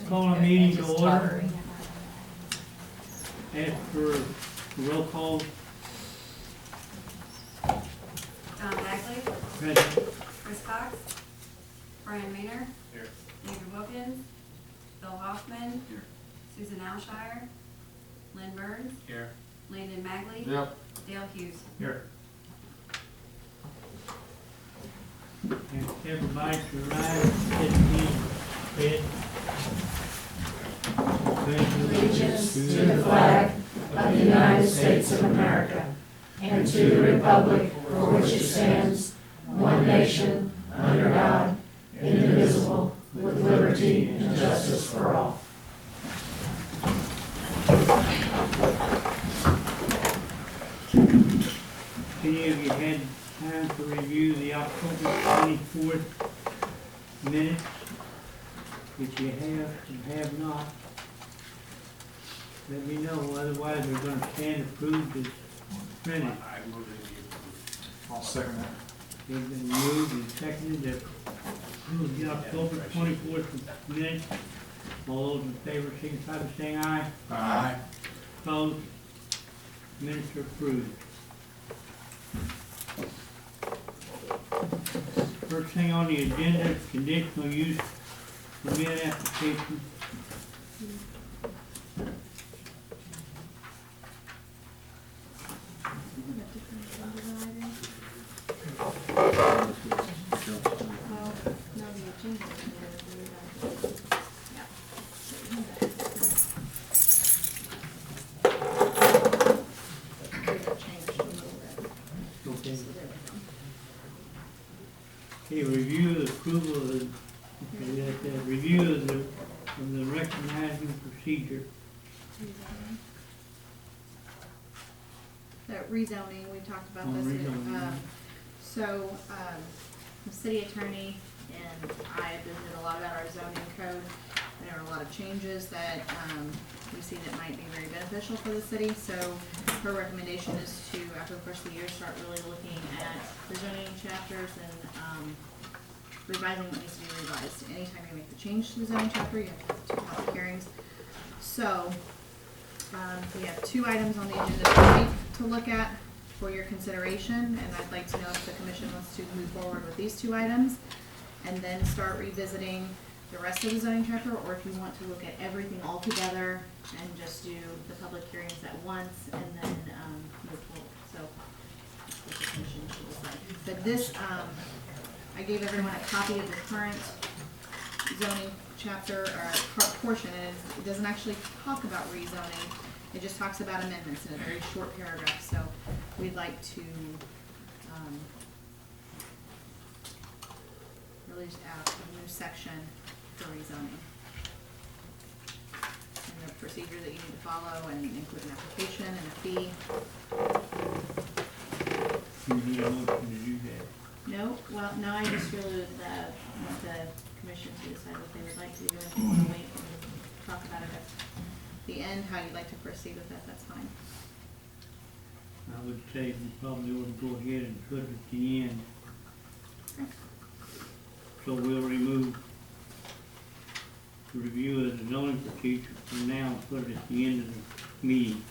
Call a meeting to order. Ask for roll call. John Bagley, Present. Chris Cox, Brian Maynard, Here. David Wilkins, Bill Hoffman, Here. Susan Alshire, Lynn Burns, Here. Landon Magley, Yep. Dale Hughes. Here. Ask everybody to rise. Let me bid. Allegiance to the flag of the United States of America and to the republic for which it stands, one nation, under God, indivisible, with liberty and justice for all. Any of you had time to review the October 24th minutes? If you have and have not, let me know, otherwise we're going to stand approved as printed. I move it to be approved. I'll second that. It's been moved and seconded to approve the October 24th minutes. All those in favor signify by saying aye. Aye. Opposed? Minutes are approved. First thing on the agenda is conditional use permit application. Okay, review the approval of the, review of the recognizing procedure. That rezoning, we talked about Oh, this. rezoning. The city attorney and I have visited a lot about our zoning code. There are a lot of changes that, we see that might be very beneficial for the city. So her recommendation is to, after the first of the year, start really looking at the zoning chapters and, revising what needs to be revised. Anytime you make the change to the zoning chapter, you have to have two public hearings. So, we have two items on the agenda tonight to look at for your consideration, and I'd like to know if the commission wants to move forward with these two items and then start revisiting the rest of the zoning chapter, or if you want to look at everything all together and just do the public hearings at once and then move forward. So, that's what the commission should decide. But this, I gave everyone a copy of the current zoning chapter or portion, and it doesn't actually talk about rezoning. It just talks about amendments in a very short paragraph. So we'd like to really just add a new section for rezoning. And the procedure that you need to follow, and include an application and a fee. You need a motion to do that. No, well, no, I just really want the commission to decide what they would like to do, if you want to wait and talk about it at the end, how you'd like to proceed with that, that's fine. I would say we probably ought to go ahead and put it at the end. Okay. So we'll remove the review of the zoning procedure from now and put it at the end of the meeting.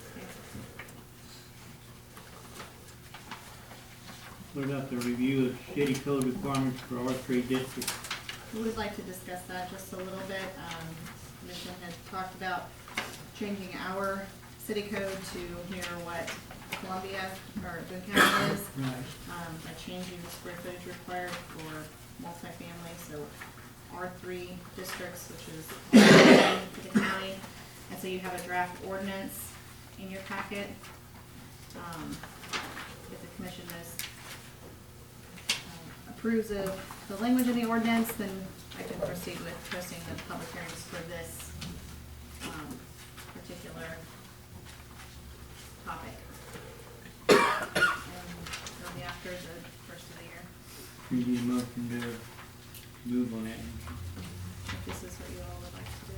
What about the review of city code requirements for R3 districts? We would like to discuss that just a little bit. Commission had talked about changing our city code to mirror what Columbia or Boone County is, Right. by changing the square footage required for multifamily. So R3 districts, which is for the county. And so you have a draft ordinance in your packet. If the commission approves of the language of the ordinance, then I can proceed with posting the public hearings for this particular topic. And it'll be after the first of the year, You need a motion to move on that. if this is what you all would like to do.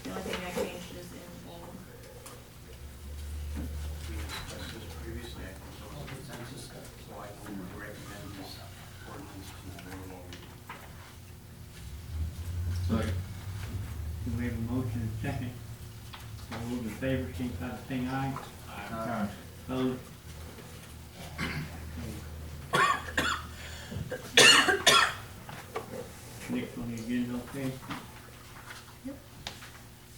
The only thing I changed is in bold. We discussed this previously, I think, so consensus, so I can recommend this ordinance to the board. Second. We have a motion and a second. All those in favor, signify by saying aye. Aye. Opposed? Next on the agenda, okay? Yep.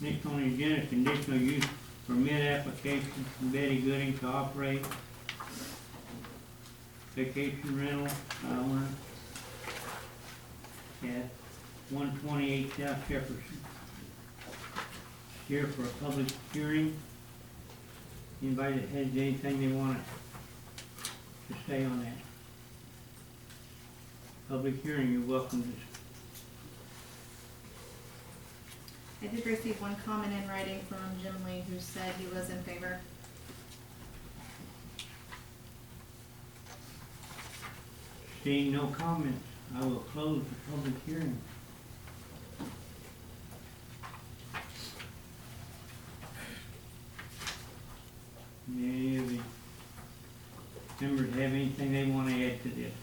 Next on the agenda, conditional use permit application from Betty Gooding to operate vacation rental, owner at 128 South Jefferson. Here for a public hearing. Anybody that has anything they want to say on that? Public hearing, you're welcome to. I did receive one comment in writing from Jim Lee who said he was in favor. Seeing no comments, I will close the public hearing. Any of the members have anything they want to add to this?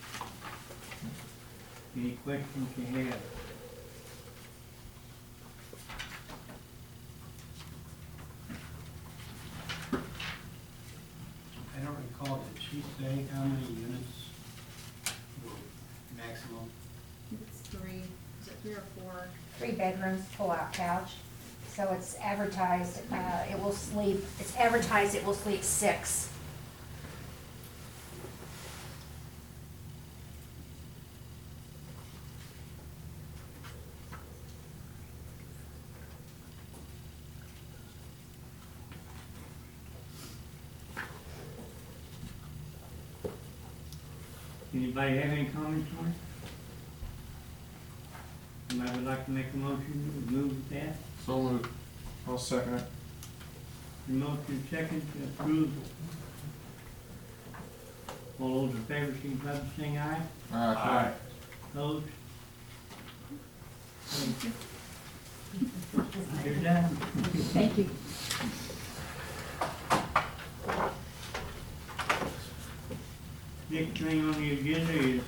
Any questions you have? I don't recall, did she say how many units were maximum? It's three, is it 3 or 4? 3 bedrooms, pull-out couch. So it's advertised, it's advertised it will sleep 6. Anybody have any comments on it? Somebody would like to make a motion to move that? So moved. I'll second it. The motion second to approve. All those in favor, signify by saying aye. Aye. Opposed? You're done. Thank you. Next thing on the agenda is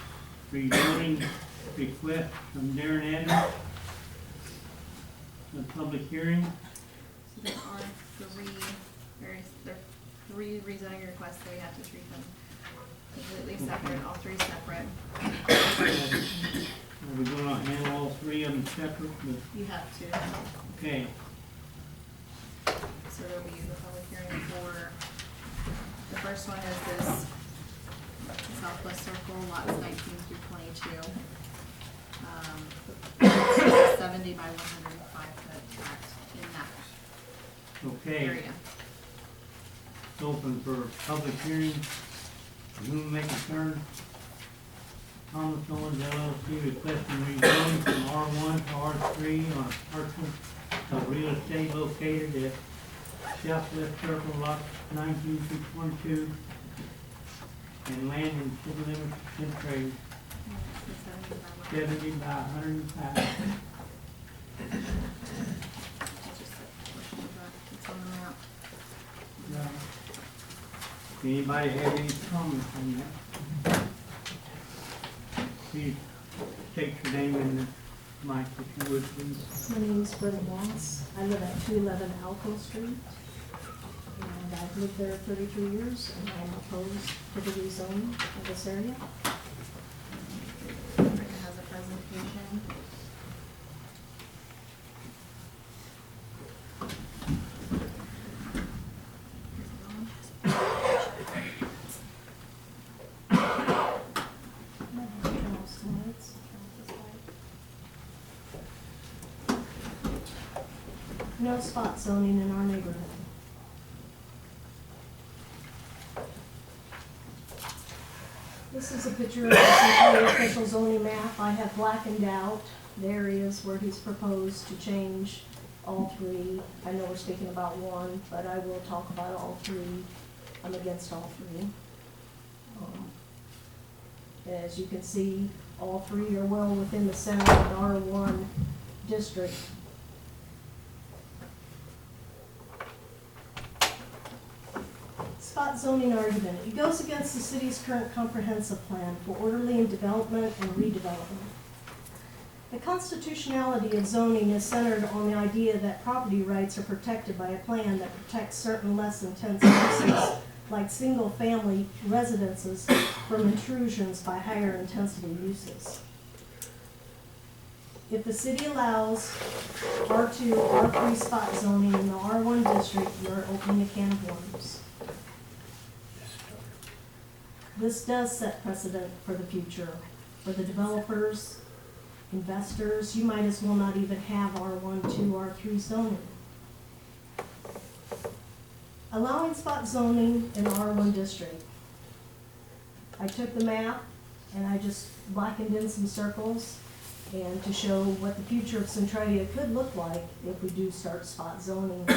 rezoning request from Darren Adams. A public hearing. So there are three rezoning requests, so we have to treat them completely separate, all 3 separate. Are we gonna handle all 3 of them separate? You have to. Okay, So there'll be the public hearing for, the first one is this Southwest Circle, lots 19 through 22. 70 by 105 foot tract in that okay. area. It's open for public hearing. Who make a turn? Thomas Owens LLC requesting rezoning from R1 to R3 on a parcel of real estate located at Southwest Circle, lots 19 through 22, and land in city limits of Centralia, So 70 by 105. 70 by 105. That's just a portion of that. It's on the map. Anybody have any comments on that? Please state your name and the mic if you would, please. My name is Brenda Moss. I live at 211 Alco Street. And I've lived there 33 years, and I'm opposed to the rezoning of this area. Rebecca has a presentation. No spot zoning in our neighborhood. This is a picture of the Centralia official zoning map. I have blackened out the areas where he's proposed to change all 3. I know we're speaking about 1, but I will talk about all 3. I'm against all 3. As you can see, all 3 are well within the center of the R1 district. Spot zoning argument. It goes against the city's current comprehensive plan for orderly development and redevelopment. The constitutionality of zoning is centered on the idea that property rights are protected by a plan that protects certain less intense uses, like single-family residences, from intrusions by higher intensity uses. If the city allows R2, R3 spot zoning in the R1 district, you're opening a can of worms. This does set precedent for the future. For the developers, investors, you might as well not even have R1, 2, R3 zoning. Allowing spot zoning in the R1 district. I took the map and I just blackened in some circles and to show what the future of Centralia could look like if we do start spot zoning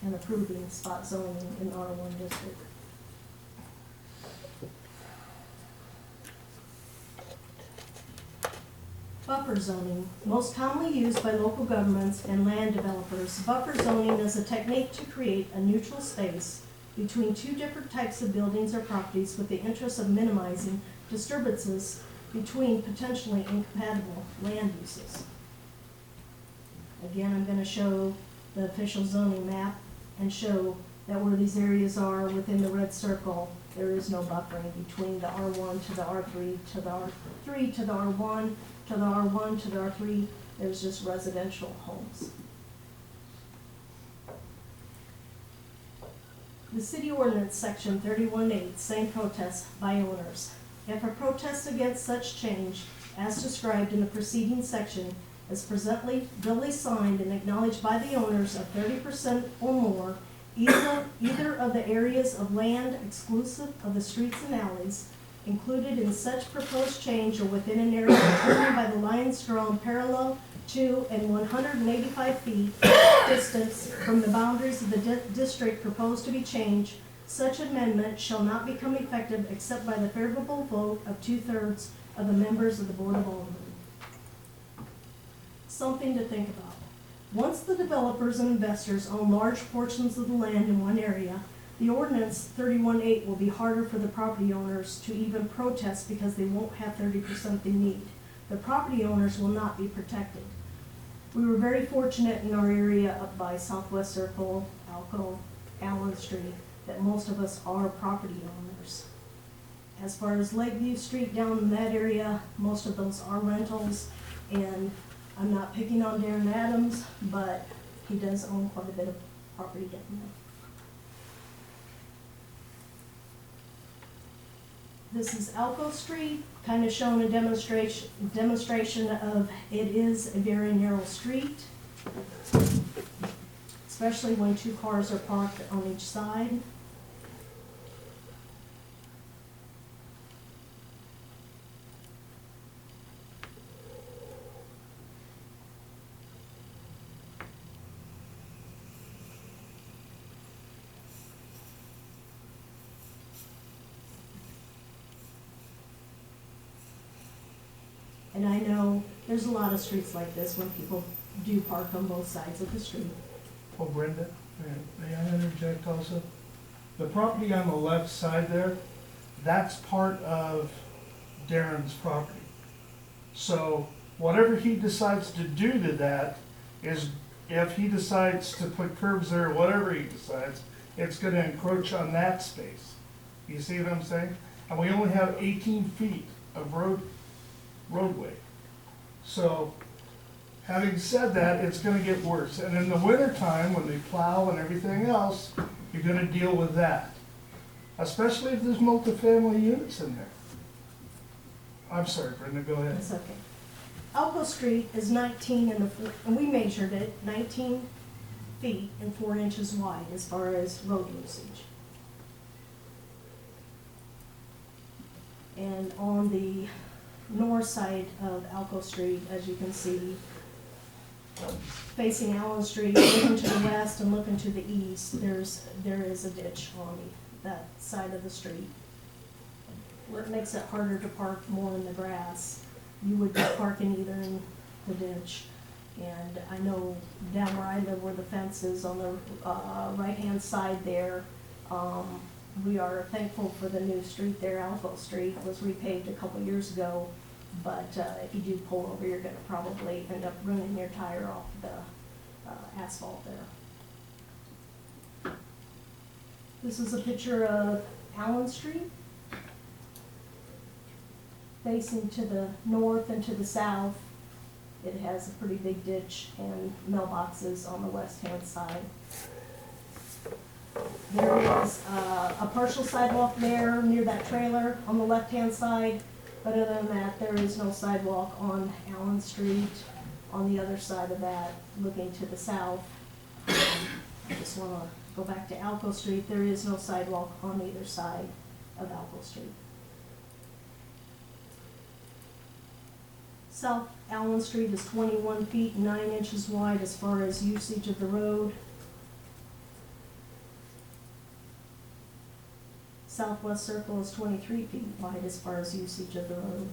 and approving spot zoning in the R1 district. Buffer zoning, most commonly used by local governments and land developers. Buffer zoning is a technique to create a neutral space between two different types of buildings or properties with the interest of minimizing disturbances between potentially incompatible land uses. Again, I'm going to show the official zoning map and show that where these areas are within the red circle, there is no buffering between the R1 to the R3 to the R3 to the R1 to the R1 to the R3. There's just residential homes. The city ordinance section 31.8, same protest by owners. If a protest against such change, as described in the preceding section, is presently duly signed and acknowledged by the owners of 30% or more, either of the areas of land exclusive of the streets and alleys included in such proposed change or within an area determined by the lines drawn parallel to and 185 feet distance from the boundaries of the district proposed to be changed, such amendment shall not become effective except by the favorable vote of 2/3 of the members of the Board of Aldermen. Something to think about. Once the developers and investors own large portions of the land in one area, the ordinance 31.8 will be harder for the property owners to even protest because they won't have 30% they need. The property owners will not be protected. We were very fortunate in our area up by Southwest Circle, Alco, Allen Street, that most of us are property owners. As far as Lakeview Street down in that area, most of those are rentals, and I'm not picking on Darren Adams, but he does own quite a bit of property down there. This is Alco Street, kind of showing a demonstration of it is a very narrow street, especially when two cars are parked on each side. And I know there's a lot of streets like this when people do park on both sides of the street. Oh, Brenda, may I interject also? The property on the left side there, that's part of Darren's property. So whatever he decides to do to that is, if he decides to put curbs there, whatever he decides, it's gonna encroach on that space. You see what I'm saying? And we only have 18 feet of roadway. So, having said that, it's gonna get worse. And in the wintertime, when they plow and everything else, you're gonna deal with that. Especially if there's multifamily units in there. I'm sorry, Brenda, go ahead. That's okay. Alco Street is 19 and we measured it, 19 feet and 4 inches wide as far as road usage. And on the north side of Alco Street, as you can see, facing Allen Street, looking to the west and looking to the east, there is a ditch on that side of the street. What makes it harder to park more in the grass. You would be parking either in the ditch, and I know down where I live where the fence is on the right-hand side there, we are thankful for the new street there. Alco Street was repaved a couple years ago, But if you do pull over, you're gonna probably end up running your tire off the asphalt there. This is a picture of Allen Street. Facing to the north and to the south, it has a pretty big ditch and mailboxes on the west-hand side. There is a partial sidewalk there near that trailer on the left-hand side, but other than that, there is no sidewalk on Allen Street. On the other side of that, looking to the south, I just want to go back to Alco Street. There is no sidewalk on either side of Alco Street. South Allen Street is 21 feet 9 inches wide as far as usage of the road. Southwest Circle is 23 feet wide as far as usage of the road.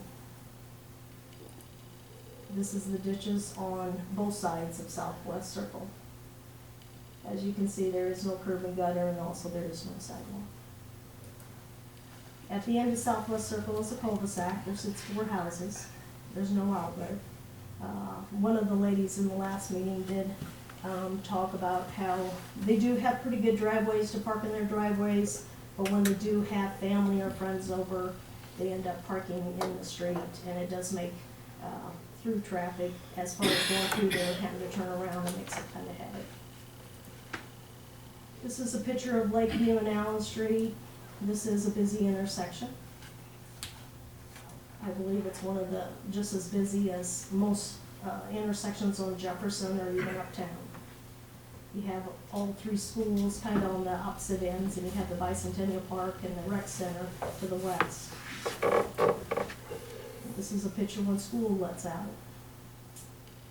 This is the ditches on both sides of Southwest Circle. As you can see, there is no curb and gutter, and also there is no sidewalk. At the end of Southwest Circle is a cul-de-sac. There sits 4 houses. There's no outlet. One of the ladies in the last meeting did talk about how they do have pretty good driveways to park in their driveways, but when they do have family or friends over, they end up parking in the street, and it does make through traffic, as far as going through there, having to turn around, and makes it kind of heavy. This is a picture of Lakeview and Allen Street. This is a busy intersection. I believe it's one of the, just as busy as most intersections on Jefferson or even uptown. You have all 3 schools kind of on the opposite ends, and you have the Bicentennial Park and the rec center to the west. This is a picture when school lets out.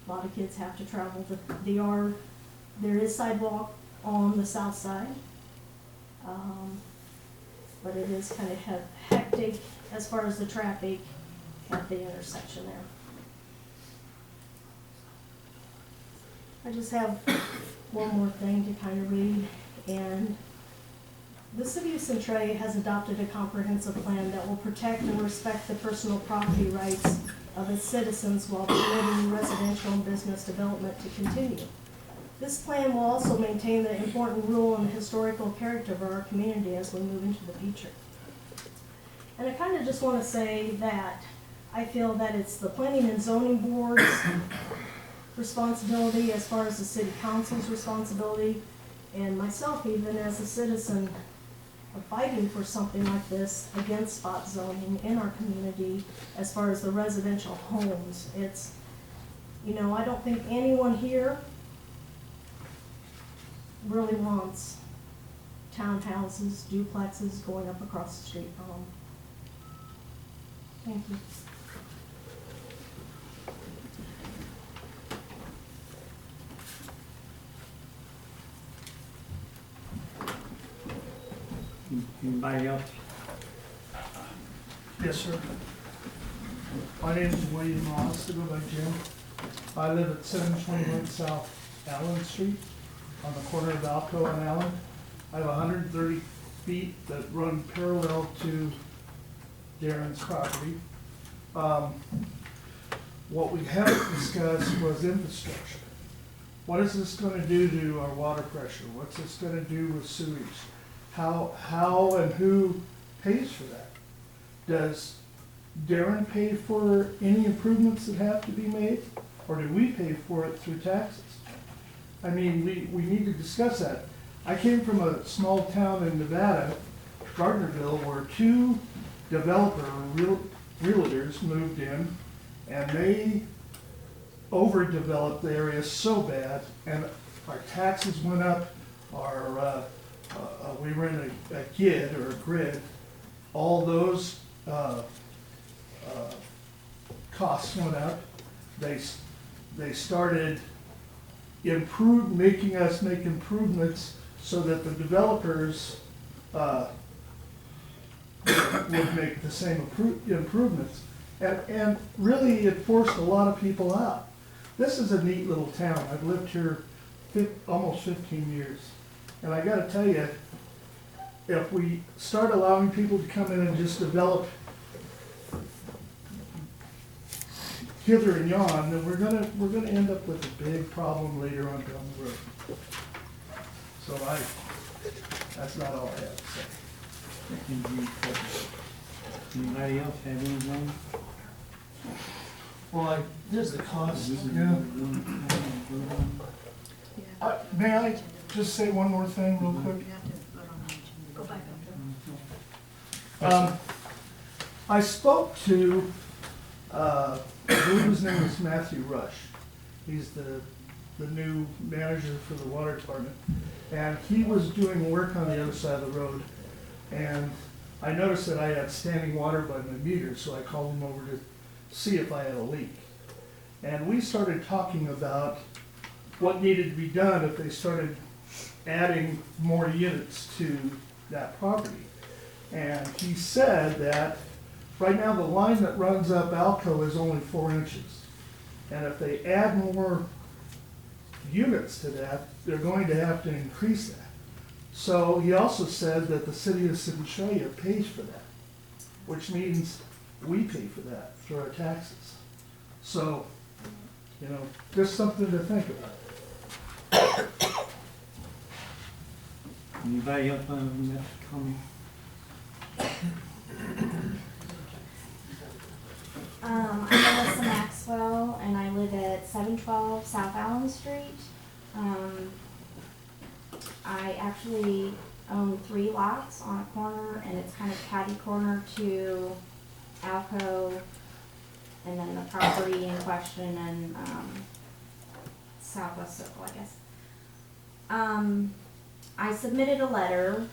A lot of kids have to travel to the yard. There is sidewalk on the south side, but it is kind of hectic as far as the traffic at the intersection there. I just have one more thing to kind of read, and the City of Centralia has adopted a comprehensive plan that will protect and respect the personal property rights of its citizens while permitting residential and business development to continue. This plan will also maintain the important rural and historical character of our community as we move into the future. And I kind of just want to say that I feel that it's the Planning and Zoning Board's responsibility as far as the City Council's responsibility, and myself even as a citizen of fighting for something like this against spot zoning in our community as far as the residential homes. It's, you know, I don't think anyone here really wants townhouses, duplexes going up across the street from them. Thank you. Anybody else? Yes, sir. My name is William Ross, I go by Jim. I live at 721 South Allen Street on the corner of Alco and Allen. I have 130 feet that run parallel to Darren's property. What we haven't discussed was infrastructure. What is this going to do to our water pressure? What's this going to do with sewage? How and who pays for that? Does Darren pay for any improvements that have to be made? Or do we pay for it through taxes? I mean, we need to discuss that. I came from a small town in Nevada, Gardnerville, where 2 realtors moved in, and they overdeveloped the area so bad, and our taxes went up, we were in a GID or a grid, all those costs went up. They started making us make improvements so that the developers would make the same improvements. And really it forced a lot of people out. This is a neat little town. I've lived here almost 15 years. And I gotta tell you, if we start allowing people to come in and just develop hither and yon, then we're gonna end up with a big problem later on down the road. So that's not all I have to say. Anybody else have anything? Well, there's the cost, yeah. May I just say one more thing real quick? You have to vote on each. Go back up there. I spoke to, I believe his name is Matthew Rush. He's the new manager for the water department. And he was doing work on the other side of the road. And I noticed that I had standing water by my meter, so I called him over to see if I had a leak. And we started talking about what needed to be done if they started adding more units to that property. And he said that right now the line that runs up Alco is only 4 inches. And if they add more units to that, they're going to have to increase that. So he also said that the city of Centralia pays for that, which means we pay for that through our taxes. So, you know, just something to think about. Anybody else on that comment? I'm Melissa Maxwell, and I live at 712 South Allen Street. I actually own 3 lots on a corner, and it's kind of catty corner to Alco, and then the property in question, and Southwest Circle, I guess. I submitted a letter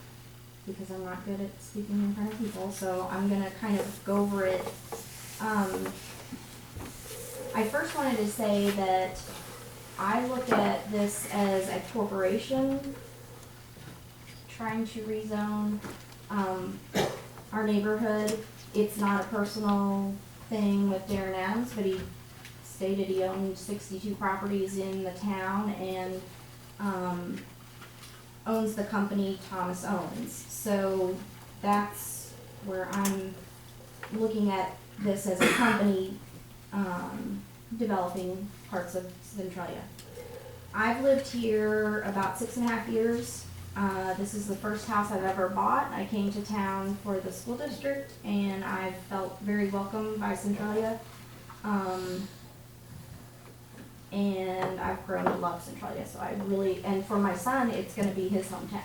because I'm not good at speaking in front of people, so I'm gonna kind of go over it. I first wanted to say that I look at this as a corporation trying to rezone our neighborhood. It's not a personal thing with Darren Adams, but he stated he owned 62 properties in the town and owns the company Thomas Owens. So that's where I'm looking at this as a company developing parts of Centralia. I've lived here about 6.5 years. This is the first house I've ever bought. I came to town for the school district, and I've felt very welcomed by Centralia. And I've grown to love Centralia, so I really, and for my son, it's gonna be his hometown.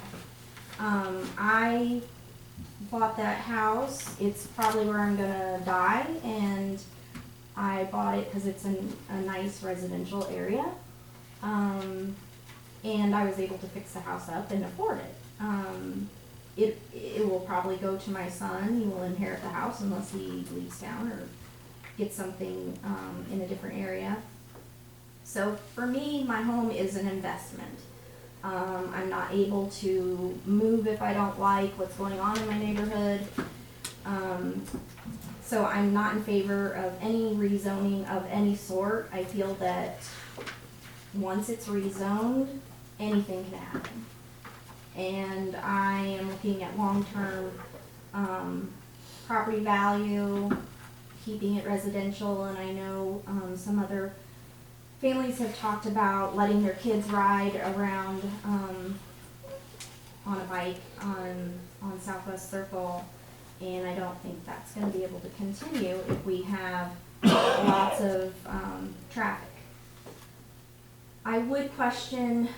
I bought that house. It's probably where I'm gonna die, and I bought it because it's in a nice residential area. And I was able to fix the house up and afford it. It will probably go to my son. He will inherit the house unless he leaves town or gets something in a different area. So for me, my home is an investment. I'm not able to move if I don't like what's going on in my neighborhood. So I'm not in favor of any rezoning of any sort. I feel that once it's rezoned, anything can happen. And I am looking at long-term property value, keeping it residential, and I know some other families have talked about letting their kids ride around on a bike on Southwest Circle, and I don't think that's going to be able to continue if we have lots of traffic. I would question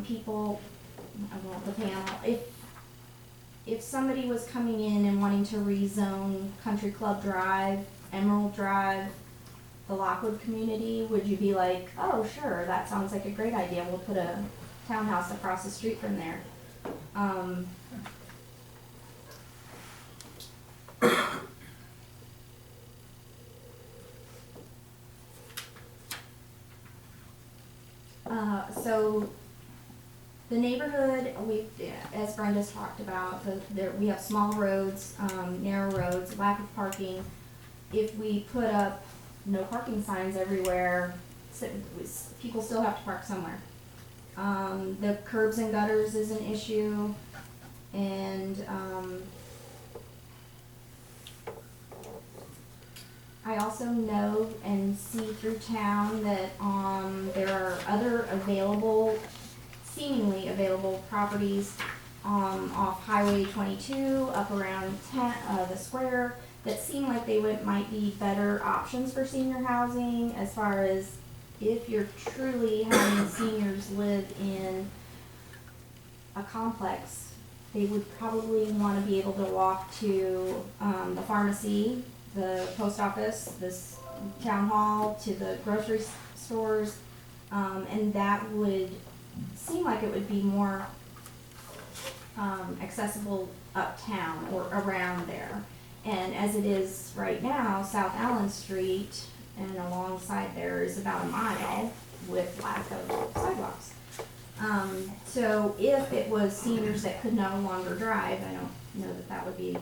people, well, the panel, if somebody was coming in and wanting to rezone Country Club Drive, Emerald Drive, the Lockwood community, would you be like, oh sure, that sounds like a great idea, we'll put a townhouse across the street from there? So the neighborhood, as Brenda's talked about, we have small roads, narrow roads, lack of parking. If we put up no parking signs everywhere, people still have to park somewhere. The curbs and gutters is an issue, and I also know and see through town that, there are other seemingly available properties, off Highway 22, up around the square, that seem like they might be better options for senior housing, as far as if you're truly having seniors live in a complex, they would probably want to be able to walk to, the pharmacy, the post office, this town hall, to the grocery stores, and that would seem like it would be more accessible uptown or around there. And as it is right now, South Allen Street and alongside there is about a mile with lack of sidewalks. So if it was seniors that could no longer drive, I don't know that that would be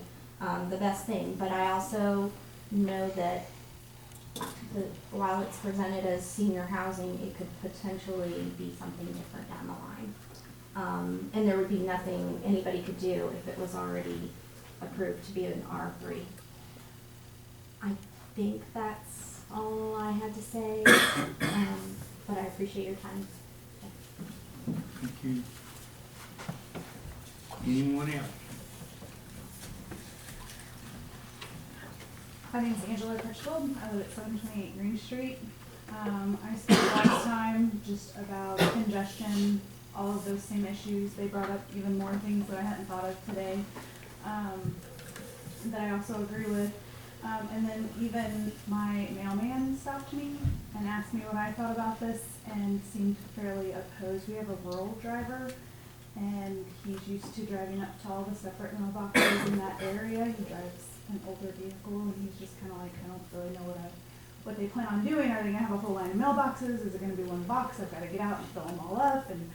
the best thing, but I also know that while it's presented as senior housing, it could potentially be something different down the line. And there would be nothing anybody could do if it was already approved to be an R3. I think that's all I had to say, but I appreciate your time. Thank you. Anyone else? My name's Angela Crutchfield. I live at 728 Green Street. I spoke last time just about congestion, all of those same issues. They brought up even more things that I hadn't thought of today, that I also agree with. And then even my mailman stopped me and asked me what I thought about this and seemed fairly opposed. We have a rural driver, and he's used to driving up to all the separate mailboxes in that area. He drives an older vehicle, and he's just kind of like, I don't really know what they plan on doing. Are they gonna have a whole line of mailboxes? Is it gonna be one box? I've got to get out and fill them all up. And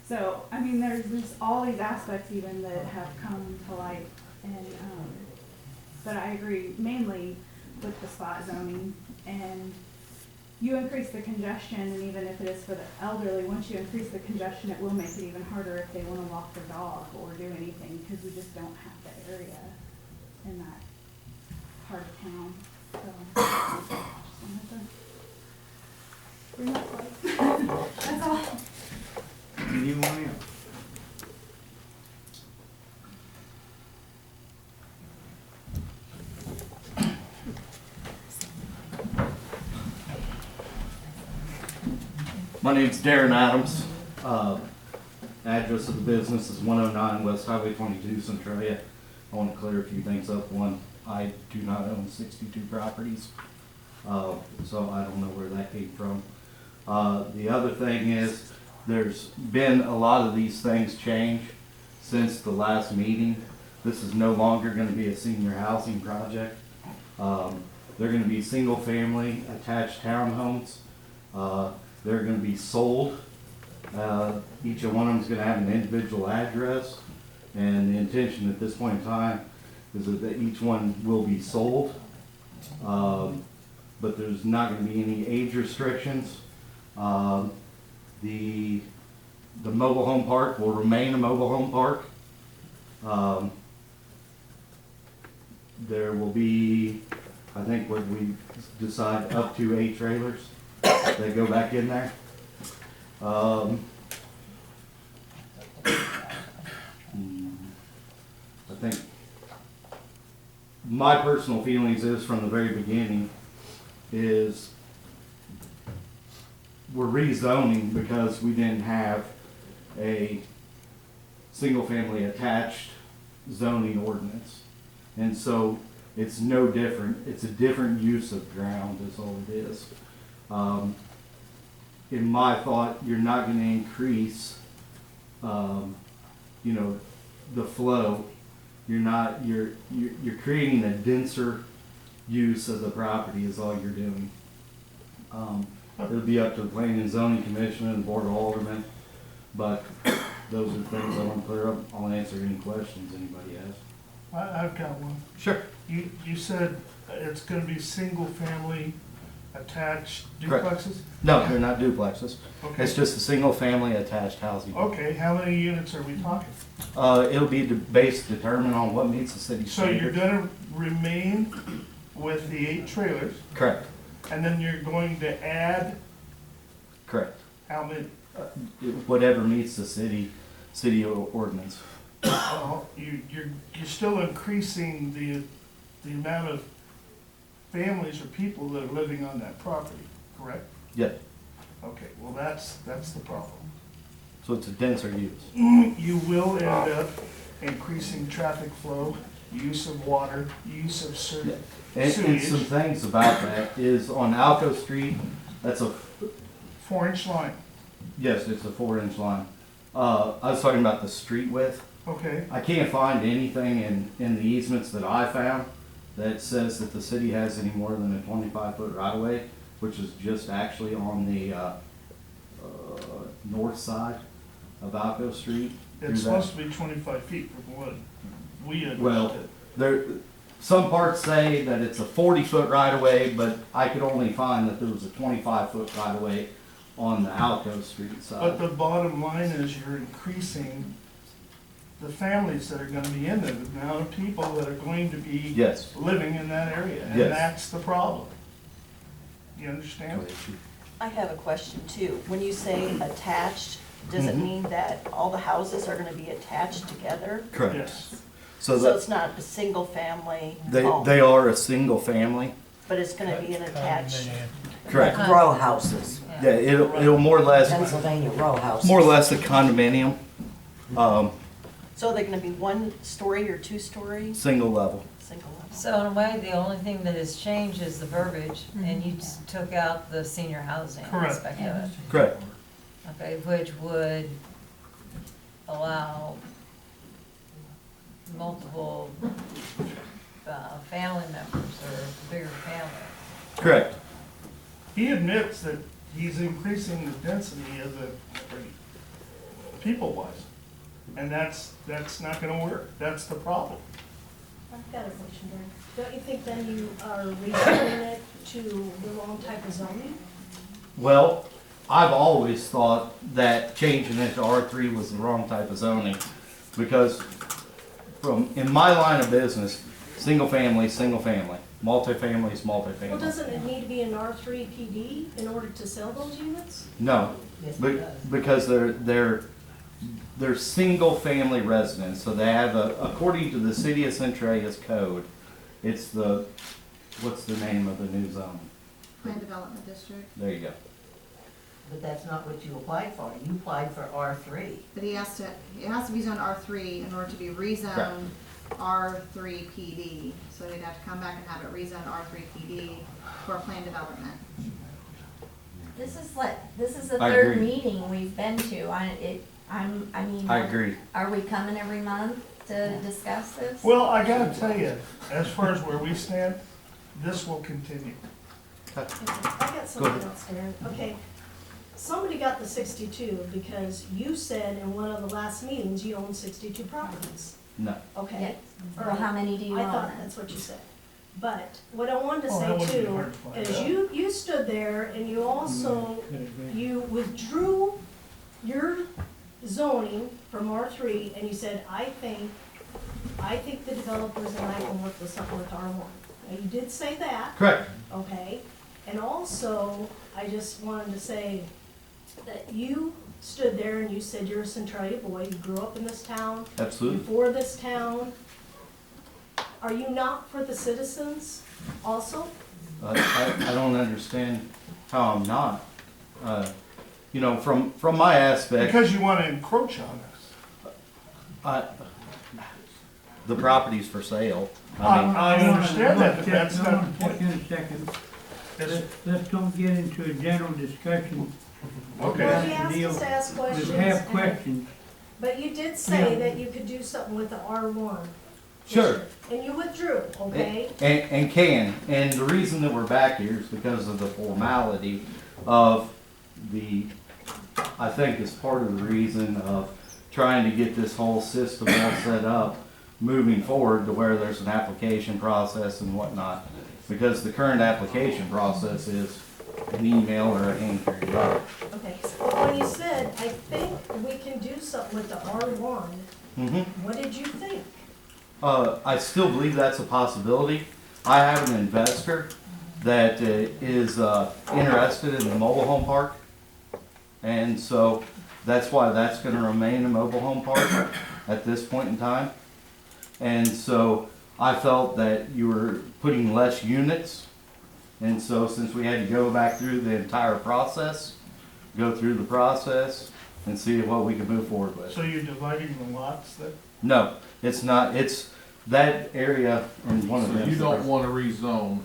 so, I mean, there's all these aspects even that have come to light, and but I agree mainly with the spot zoning. And you increase the congestion, and even if it is for the elderly, once you increase the congestion, it will make it even harder if they want to walk their dog or do anything, because we just don't have that area in that part of town. So, just wanted to bring that up. That's all. Anyone else? My name's Darren Adams. Address of the business is 109 West Highway 22, Centralia. I want to clear a few things up. One, I do not own 62 properties, so I don't know where that came from. The other thing is, there's been a lot of these things change since the last meeting. This is no longer going to be a senior housing project. They're going to be single-family attached townhomes. They're going to be sold. Each of one of them is going to have an individual address, and the intention at this point in time is that each one will be sold, but there's not going to be any age restrictions. The mobile home park will remain a mobile home park. There will be, I think, what we decide, up to 8 trailers that go back in there. I think my personal feelings is, from the very beginning, is we're rezoning because we didn't have a single family attached zoning ordinance. And so it's no different. It's a different use of ground is all it is. In my thought, you're not going to increase, the flow. You're creating a denser use of the property is all you're doing. It'll be up to the Planning and Zoning Commission and the Board of Aldermen, but those are things I want to clear up. I'll answer any questions anybody has. I've got one. Sure. You said it's gonna be single family attached Correct. duplexes? No, they're not duplexes. Okay. It's just a single family attached housing. Okay, how many units are we talking? It'll be determined on what meets the city So you're standards. gonna remain with the 8 trailers, Correct, and then you're going to add correct. how many, Whatever meets the city ordinance. you're still increasing the amount of families or people that are living on that property, correct? Yeah, Okay, well, that's the problem. so it's a denser use. You will end up increasing traffic flow, use of water, use of Yeah. And some sewage, things about that is on Alco Street, that's a, 4-inch line, yes, it's a 4-inch line. I was talking about the street width. okay? I can't find anything in the easements that I found that says that the city has any more than a 25-foot right-of-way, which is just actually on the north side of Alco Street. It's through that. supposed to be 25 feet from what we Well, understood. there, some parts say that it's a 40-foot right-of-way, but I could only find that there was a 25-foot right-of-way on the Alco Street But side. the bottom line is you're increasing the families that are gonna be in there, the amount of people that are going to be Yes. living in that area, and Yes. that's the problem. You understand? I have a question too. When you say attached, does it Mhm. mean that all the houses are gonna be attached together? Correct. Yes. So So that, it's not a single family they home, are a single family. but it's gonna be an attached, Correct. Row houses, Yeah, it'll more or less, Pennsylvania row houses. more or less a condominium, so they're gonna be 1-story or 2-story, single level. single level? So in a way, the only thing that has changed is the verbiage, and you took out the senior housing Correct. aspect of it. Correct. Okay, which would allow multiple, family members or bigger family. Correct. He admits that he's increasing the density of the, people-wise. And that's not gonna work. That's the problem. I've got a question, Darren. Don't you think then you are rezoning it to the wrong type of zoning? Well, I've always thought that changing it to R3 was the wrong type of zoning, because in my line of business, single family, multifamily is Well, multifamily. doesn't it need to be an R3 PD in order to sell those units? No, because they're single family residents, so they have according to the city of Centralia's code, it's what's the name of the new zone? Plan Development District. There you go. But that's not what you applied for. You applied for R3. But it has to be zoned R3 in order to be rezoned R3 PD. So they'd have to come back and have it rezoned R3 PD for plan development. This is the I third agree. meeting we've been to. I mean. I agree. Are we coming every month to discuss this? Well, I gotta tell you, as far as where we stand, this will continue. I got something else, Darren. Okay, somebody got the 62 because you said in one of the last meetings you own 62 properties. No. Okay. Yeah. Well, how many do you I own thought then? that's what you said. But what I wanted to Oh, that say wouldn't be too, hard to find is out. you stood there and you also, you withdrew your zoning from R3 and you said, I think the developers and I can work with something with R1. Now, you did say that. Correct. Okay, and also, I just wanted to say that you stood there and you said you're a Centralia boy, you grew up in this town, Absolutely. you're for this town. Are you not for the citizens also? I don't understand how I'm not. From my aspect, Because you wanna encroach on us. the property's for sale. I mean, I understand that, but that's not the Just point. in a second, It's- let's don't get into a general discussion. Okay. Well, he asked us to ask questions. Just have and- questions. But you did say Yeah. that you could do something with the R1. Sure. And you withdrew, okay? And the reason that we're back here is because of the formality of I think is part of the reason of trying to get this whole system all set up, moving forward to where there's an application process and whatnot. Because the current application process is an email or a hand carried letter. Okay, but when you said, I think we can do something with the R1, Mhm. what did you think? I still believe that's a possibility, I have an investor that is interested in the mobile home park. And so that's why that's gonna remain a mobile home park at this point in time. And so I felt that you were putting less units. And so since we had to go back through the entire process, go through the process and see what we could move forward with. So you're dividing the lots then? No, it's not, it's that area and one of So them. you don't wanna rezone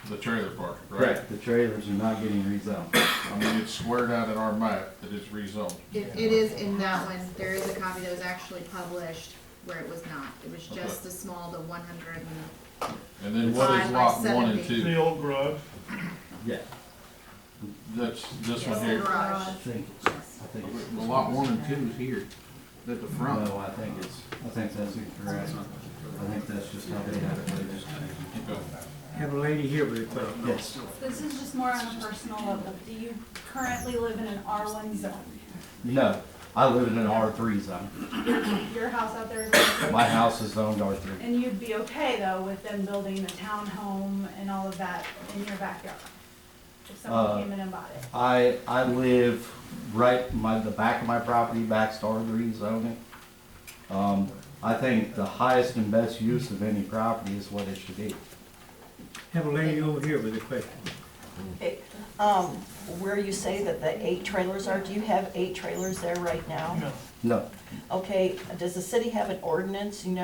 the trailer park, right? Correct, the trailers are not getting rezoned. I mean, it's squared out in our map that it's rezoned. It is in that one, there is a copy that was actually published where it was not. It was just a small, the 100 And then what is 5 by lot 1 and 70. 2? The old garage? Yeah. That's this one Yes, here. garage. I think it's, Well, lot 1 and 2 is here, at the front. no, I think that's incorrect. I think that's just how they have it rated. Have a lady here with a question. Yes. This is just more on a personal level. Do you currently live in an R1 zone? No, I live in an R3 zone. Your house out there is R1? My house is zoned R3. And you'd be okay though with them building a townhome and all of that in your backyard? If someone came in and bought it? I live right, the back of my property backs to R3 zoning. I think the highest and best use of any property is what it should be. Have a lady over here with a question. Where you say that the 8 trailers are, do you have 8 trailers there right now? No. No, Okay, does the city have an ordinance, They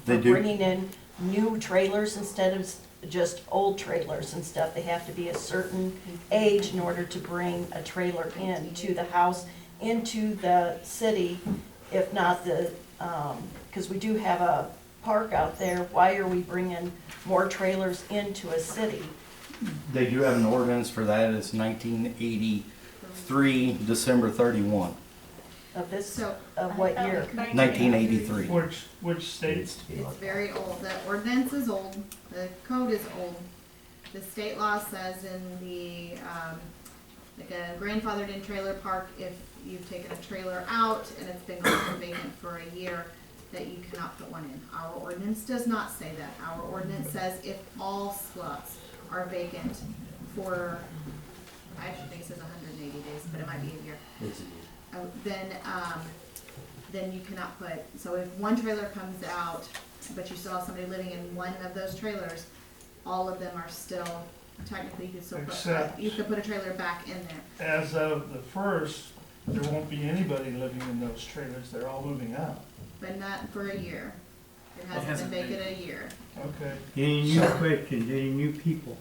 for do. bringing in new trailers instead of just old trailers and stuff? They have to be a certain age in order to bring a trailer into the house, into the city. If not because we do have a park out there, why are we bringing more trailers into a city? they do have an ordinance for that. It's 1983, December 31, Of this, So- of what year? 1983. Which states? It's very old. The ordinance is old. The code is old. The state law says in the, like a grandfathered in trailer park, if you've taken a trailer out and it's been gone vacant for a year, that you cannot put one in. Our ordinance does not say that. Our ordinance says if all slots are vacant for, I actually think it says 180 days, but it might be a year. Then you cannot put, so if one trailer comes out, but you still have somebody living in one of those trailers, all of them are still, technically, you could still Except- you could put a trailer back in there. As of the 1st, there won't be anybody living in those trailers. They're all moving out. But not for a year. It hasn't been vacant a year. Okay. Any new questions, any new people?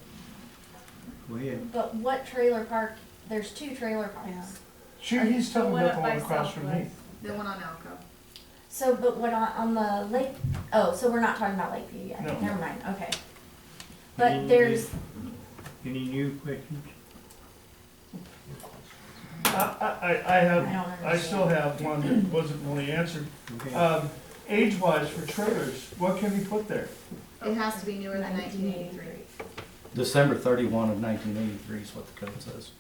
Go ahead. But what trailer park, there's 2 trailer parks. He's talking The one about up the by one across from me. Southwest. The one on Alco. So, but what on the lake, oh, so we're not talking about Lakeview yet? No. Never mind, okay. Any But new- there's, Any new questions? I still have one that wasn't really answered. Okay. Age-wise for trailers, what can we put there? It has to be newer than 1983. December 31 of 1983 is what the code says.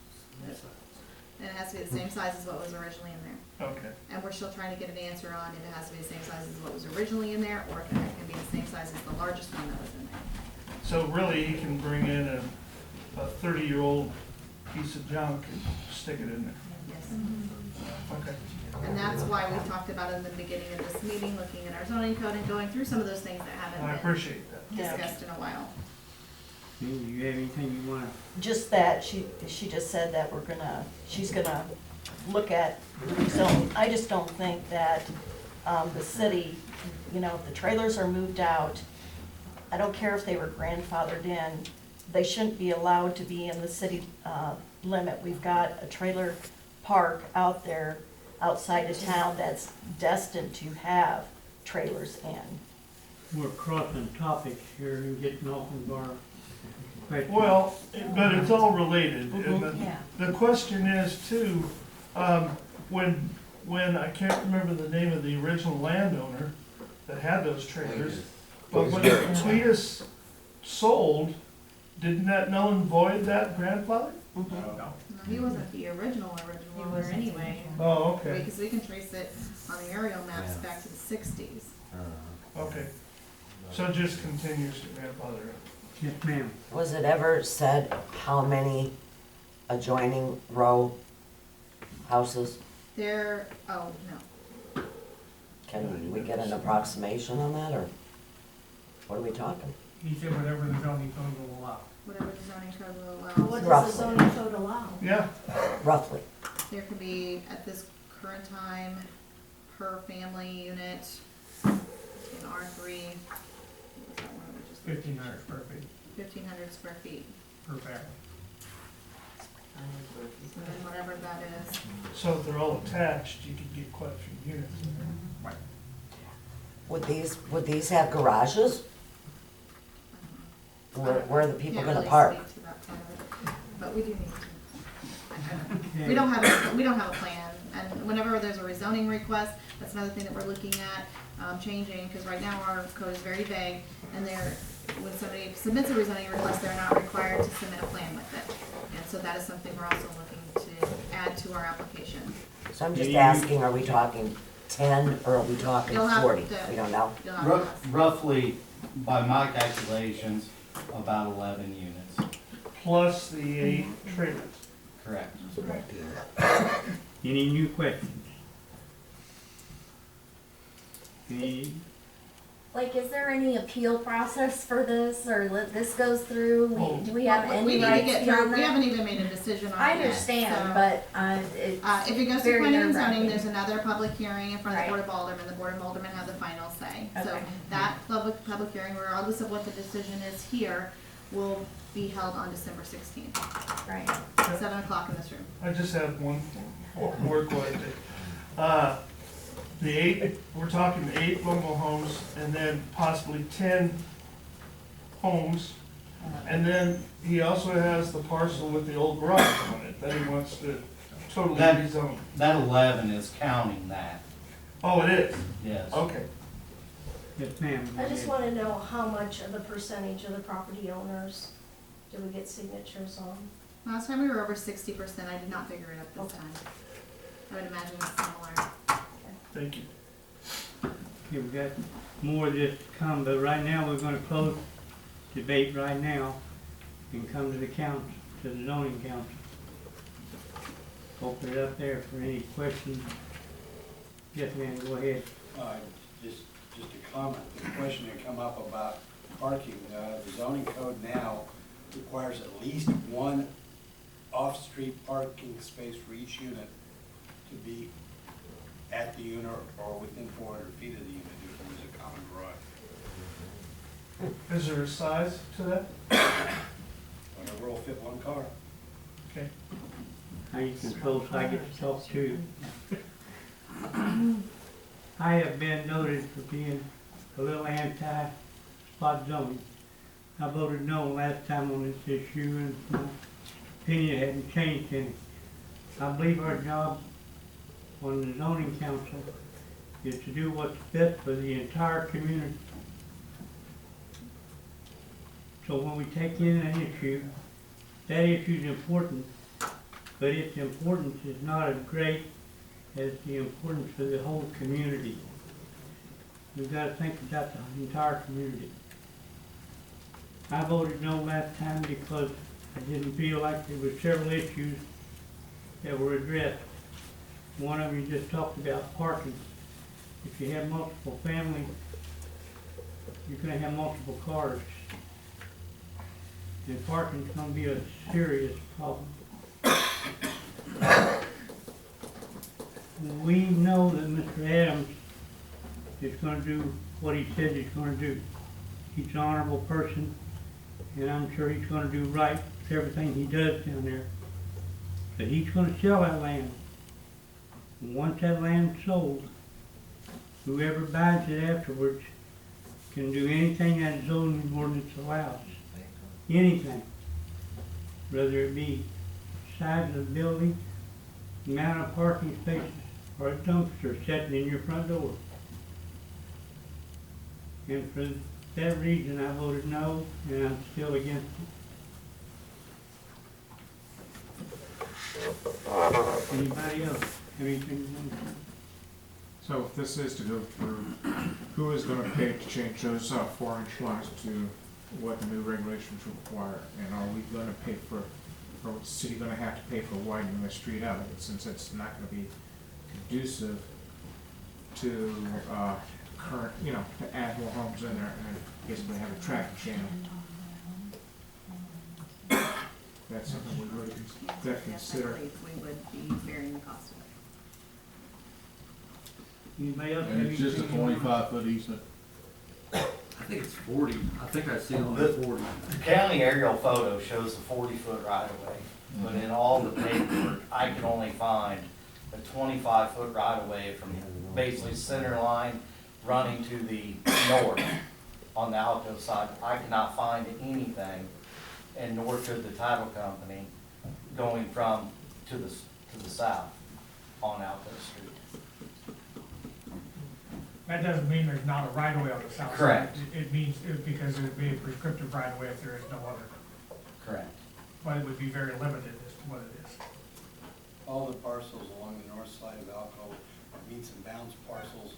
And it has to be the same size as what was originally in there. Okay. And we're still trying to get an answer on if it has to be the same size as what was originally in there, or if it can be the same size as the largest one that was in there. So really, he can bring in a 30-year-old piece of junk and stick it in there. Yes. Okay. And that's why we talked about in the beginning of this meeting, looking at our zoning code and going through some of those things that I haven't been appreciate that. discussed in a while. Do you have anything you want? Just that, she just said that she's gonna look at rezoning. I just don't think that, the city, if the trailers are moved out, I don't care if they were grandfathered in, they shouldn't be allowed to be in the city, limit. We've got a trailer park out there outside of town that's destined to have trailers in. We're crossing topics here and getting off of our questions. Well, but it's all related. Yeah. The question is too, when I can't remember the name of the original landowner that had those trailers, but when Cletus sold, didn't that null and void that grandfather? No, he wasn't the original owner anyway, Oh, okay, because we can trace it on the aerial maps back to the 60s. okay. So it just continues to grandfather up. Yes, ma'am. Was it ever said how many adjoining row houses? There, oh, no. Can we get an approximation on that, or what are we talking? He said whatever the zoning code will allow. Whatever the zoning code will allow. What Roughly. does the zoning code allow? Yeah, Roughly. There could be, at this current time, per family unit, in R three, 1,500 square feet 1,500 square feet, per family. and then whatever that is. so if they're all attached, you could get quite a few units in there. Would these have garages? Where are the people Can't gonna really park? speak to that part of it, but we do need to. We don't have a plan, and whenever there's a rezoning request, that's another thing that we're looking at, changing, because right now our code is very vague, and when somebody submits a rezoning request, they're not required to submit a plan with it. And so that is something we're also looking to add to our application. So I'm just asking, are we talking 10 or are we talking You'll have 40? to- We don't know. You'll have to ask. Roughly, by my calculations, about 11 units. Plus the 8 trailers. Correct. Any new questions? Any, Like, is there any appeal process for this, or this goes through? Do we have Well, any we need to rights get beyond through, we that? haven't even made a decision on it I yet, understand, so- but it's If it goes to very planning and nerve-wracking. zoning, there's another public hearing in front of the Right. Board of Aldermen. The Board of Aldermen have the final say. So Okay. that public hearing, regardless of what the decision is here, will be held on December 16th, Right. 7 o'clock in this room. I just have one more question. The 8, we're talking 8 mobile homes and then possibly 10 homes. And then he also has the parcel with the old garage on it that he wants to totally That- rezone. That 11 is counting that, Oh, it is? yes. Okay. yes, ma'am. I just wanna know how much of the percentage of the property owners do we get signatures on? Last time we were over 60%. I did not figure it up this time. I would imagine it's similar. Thank you. Okay, we've got more of this to come, but right now, we're gonna close debate right now and come to the council, to the zoning council. Open it up there for any questions. Yes, ma'am, go ahead. Just a comment, the question that come up about parking, the zoning code now requires at least one off-street parking space for each unit to be at the unit or within 400 feet of the unit if there was a common garage. Is there a size to that? Whatever will fit one car. Okay. How you control so I get to talk to. I have been noted for being a little anti-spot zoning. I voted no last time on this issue and my opinion hadn't changed any. I believe our job on the zoning council is to do what's best for the entire community. So when we take in an issue, that issue is important, but its importance is not as great as the importance for the whole community. We've got to think about the entire community. I voted no last time because I didn't feel like there were several issues that were addressed. One of you just talked about parking. If you have multiple families, you're gonna have multiple cars. And parking's gonna be a serious problem. We know that Mr. Adams is gonna do what he said he's gonna do. He's an honorable person, and I'm sure he's gonna do right with everything he does down there. But he's gonna sell that land. And once that land's sold, whoever buys it afterwards can do anything that zoning ordinance allows. Anything. Whether it be size of the building, amount of parking spaces, or a dumpster sitting in your front door. And for that reason, I voted no, and I'm still against it. Anybody else have anything to say? So if this is to go through, who is gonna pay to change those 4-inch lines to what the new regulations require? And are we gonna pay for, or is the city gonna have to pay for widening the street out, since it's not gonna be conducive to, current, to add more homes in there and basically have a traffic channel? That's something we really Yes, consider. definitely, we would be bearing the cost of it. Anybody else? And have it's just a anything you want? 25-foot easement. I think it's 40. I think I seen on there 40. The county aerial photo shows the 40-foot right of way, but in all the paperwork, I can only find a 25-foot right of way from basically center line running to the north on the Alto side. I cannot find anything, and nor could the title company, going from to the south on Alto Street. That doesn't mean there's not a right of way on the south side. Correct. It means, because it would be a prescriptive right of way if there is no other, Correct. but it would be very limited as to what it is. All the parcels along the north side of Alco are meets and bounds parcels.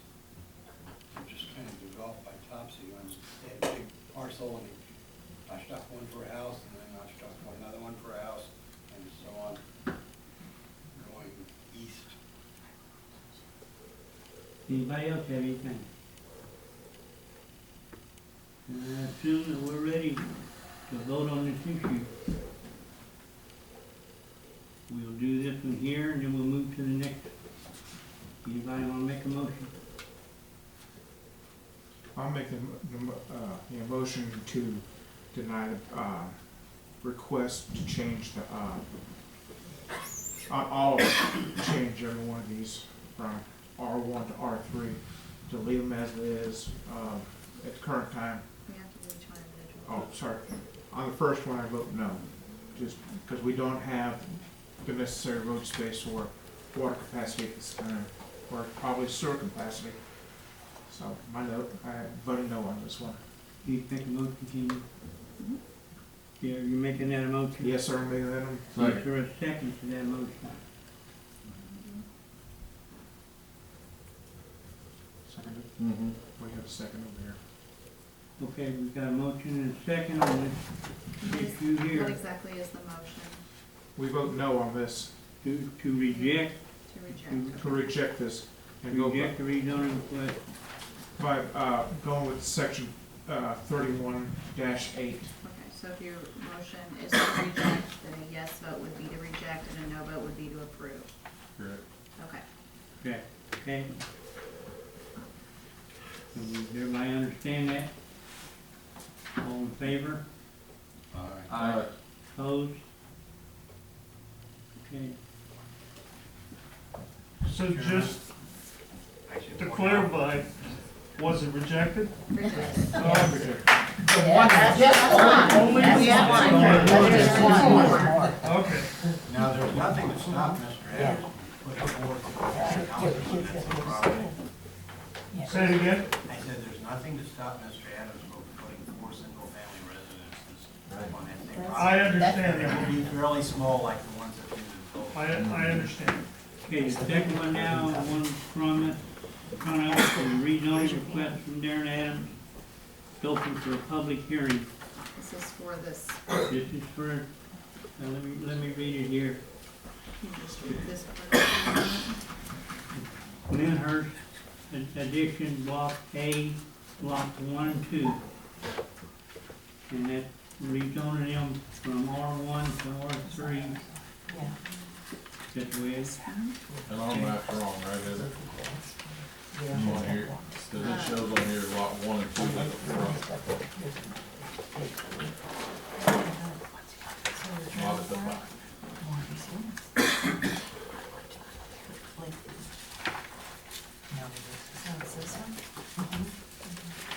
They're just kind of developed by Topsy. They had a big parcel and they notched off one for a house and then notched off another one for a house and so on, going east. Anybody else have anything? And I assume that we're ready to vote on this issue. We'll do this one here and then we'll move to the next. Anybody wanna make a motion? I'll make the motion to deny the, request to change the, I'll change every one of these from R1 to R3, to leave them as it is, at the current time. We have to do each one individually. Oh, sorry. On the first one, I vote no, just because we don't have the necessary road space or water capacity at this time, or probably sewer capacity. So my note, I voted no on this one. You make a motion, can you? Yeah, you're making that a motion? Yes, sir, I'm making that one. Is there a second to that motion? Seconded. Mm-hmm. We have a second over here. Okay, we've got a motion and a second on this issue What here exactly is the motion? We vote no on this, to reject, To reject? to reject this, and go reject the rezoning request. by, going with section, 31-8. Okay, so if your motion is to reject, then a yes vote would be to reject and a no vote would be to approve. Correct. Okay. Okay, okay. Does everybody understand that? All in favor? Aye. Opposed? Okay. So just to clarify, was it rejected? Rejected. Only Yeah. Okay. Now, there's nothing to stop Mr. Adams putting forth the property. Say it again? I said, there's nothing to stop Mr. Adams from putting 4 single-family residences on that same property. I understand It that. will be fairly small like the ones that you did. I understand. Okay, the second one now, one from us, front of us, the rezoning request from Darren Adams. It's open for a public hearing. This is for this, This is for, let me read it here. this. Lyndhurst addition, block A, block 1 and 2. And that's rezoning them from R1 to R3. Yeah. That's the way it's. And all maps wrong, right, is it? On here, because it shows on here lot 1 and 2 at the front. Not at the back.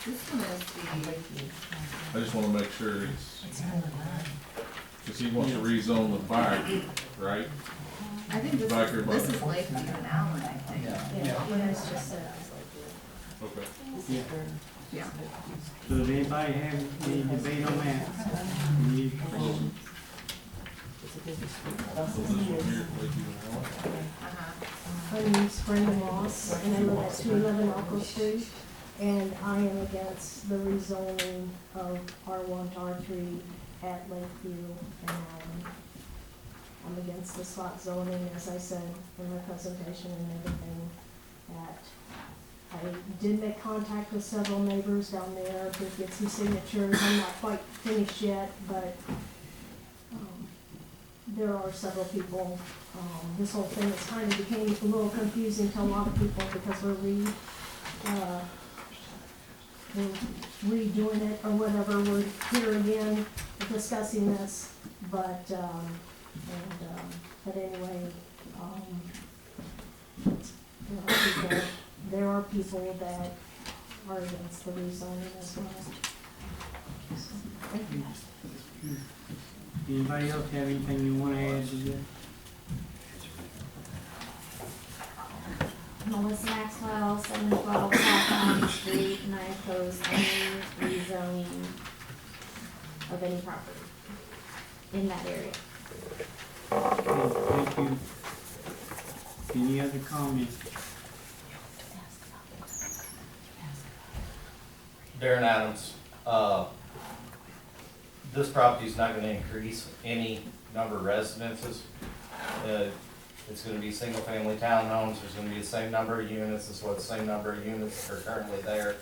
This one is I just wanna make sure it's, because he wants to rezone the back, right? I think this Back here, is, this bud. is Lakeview and Allen, I think. Okay. Yeah. Yeah. So does anybody have any debate on that? Any vote? So this one here, Lakeview and Allen. Uh-huh. my name's Brenda Moss, and I live at 211 Elko Street, and I am against the rezoning of R1 to R3 at Lakeview and Allen. I'm against the slot zoning, as I said in my presentation and everything, that I did make contact with several neighbors down there to get some signatures. I'm not quite finished yet, but there are several people. This whole thing has kind of became a little confusing to a lot of people because we're redoing it or whatever. We're here again discussing this, but anyway, there are people that are against the rezoning as well. So, thank you. Anybody else have anything you wanna add to this? Melissa Maxwell, 712 South County Street, and I oppose any rezoning of any property in that area. Okay, thank you. Any other comments? Darren Adams, this property's not gonna increase any number of residences. It's gonna be single-family townhomes, there's gonna be the same number of units, as what the same number of units are currently there.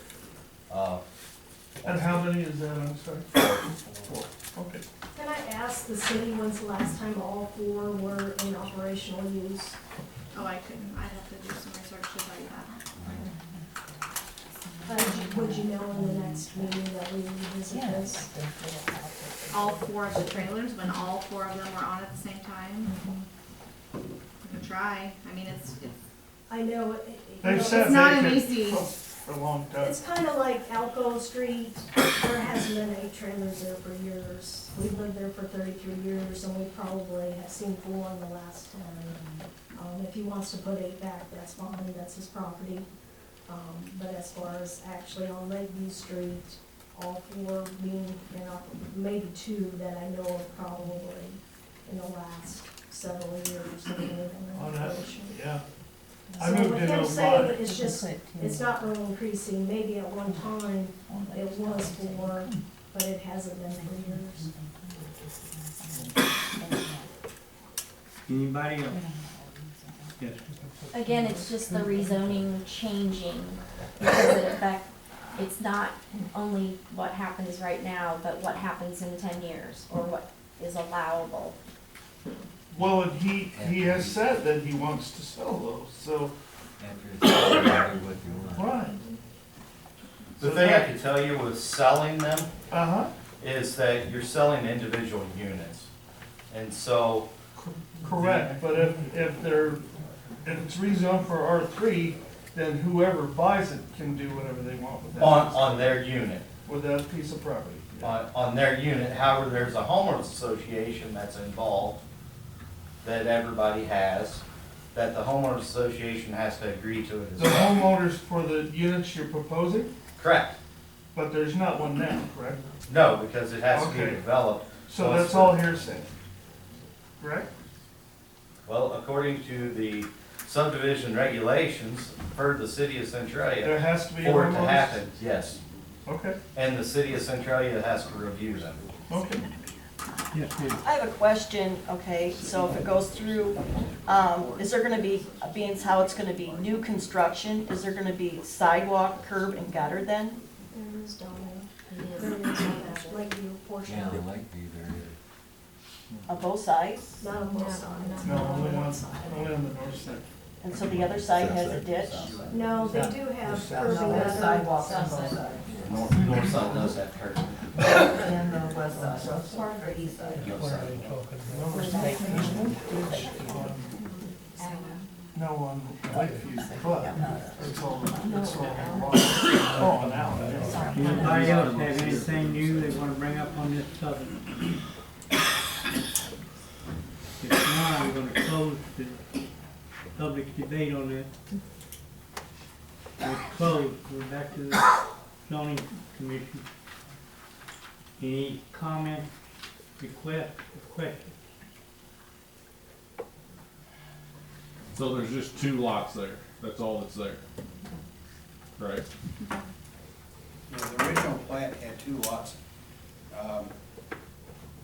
And how many is that, I'm sorry? 4. Okay. Can I ask the city when's the last time all 4 were in operational use? Oh, I couldn't, I'd have to do some research to tell you that. Would you know in the next meeting that we revisit this? All 4 of the trailers, when all 4 of them were on at the same time? We can try, I mean, it's I know, They've said it's not they an could easy. for a long time. it's kind of like Elko Street. There hasn't been any trailers there for years. We've lived there for 33 years, and we probably have seen 4 in the last 10. If he wants to put 8 back, that's fine, that's his property. But as far as actually on Lakeview Street, all 4 being, maybe 2 that I know of probably in the last several years. That they've been in Oh, that, operation. yeah. I So moved with in him 05. saying that it's just, it's not really increasing, maybe at one time it was 4, but it hasn't been for years. Anybody else? Yes. Again, it's just the rezoning changing because it it's not only what happens right now, but what happens in 10 years or what is allowable. Well, and he has said that he wants to sell those, so. Right. The thing I can tell you with selling them Uh-huh. is that you're selling individual units. And so, Correct, but if it's rezoned for R3, then whoever buys it can do whatever they want with that. on their unit, With that piece of property. Yeah. on their unit, however, there's a homeowners association that's involved that everybody has, that the homeowners association has to agree to it as The well. homeowners for the units you're proposing, Correct. but there's not one now, correct? No, because it has to be Okay. developed. So that's all hearsay, correct? Well, according to the subdivision regulations for the city of Centralia, There has to be a for it to homeowners? happen, yes. Okay, And the city of Centralia has to review them. okay. Yes, ma'am. I have a question, okay, so if it goes through, is there gonna be, being how it's gonna be new construction, is there gonna be sidewalk, curb, and gutter then? There is down there. There is on that Lakeview portion of it. On both sides? Not on both sides. No, only on one, one side. only on the north side. And so the other side has a ditch? No, they do have curb and gutter. Sidewalks on both sides. North side does have curb. And the west side. Or the east side. North side. No, on Lakeview, but it's all on out. Anybody else have anything new they wanna bring up on this subject? If not, I'm gonna close the public debate on this. We're closed, we're back to the zoning commission. Any comments, requests, or questions? So there's just 2 lots there, that's all that's there. Right? Yeah, the original plat had 2 lots,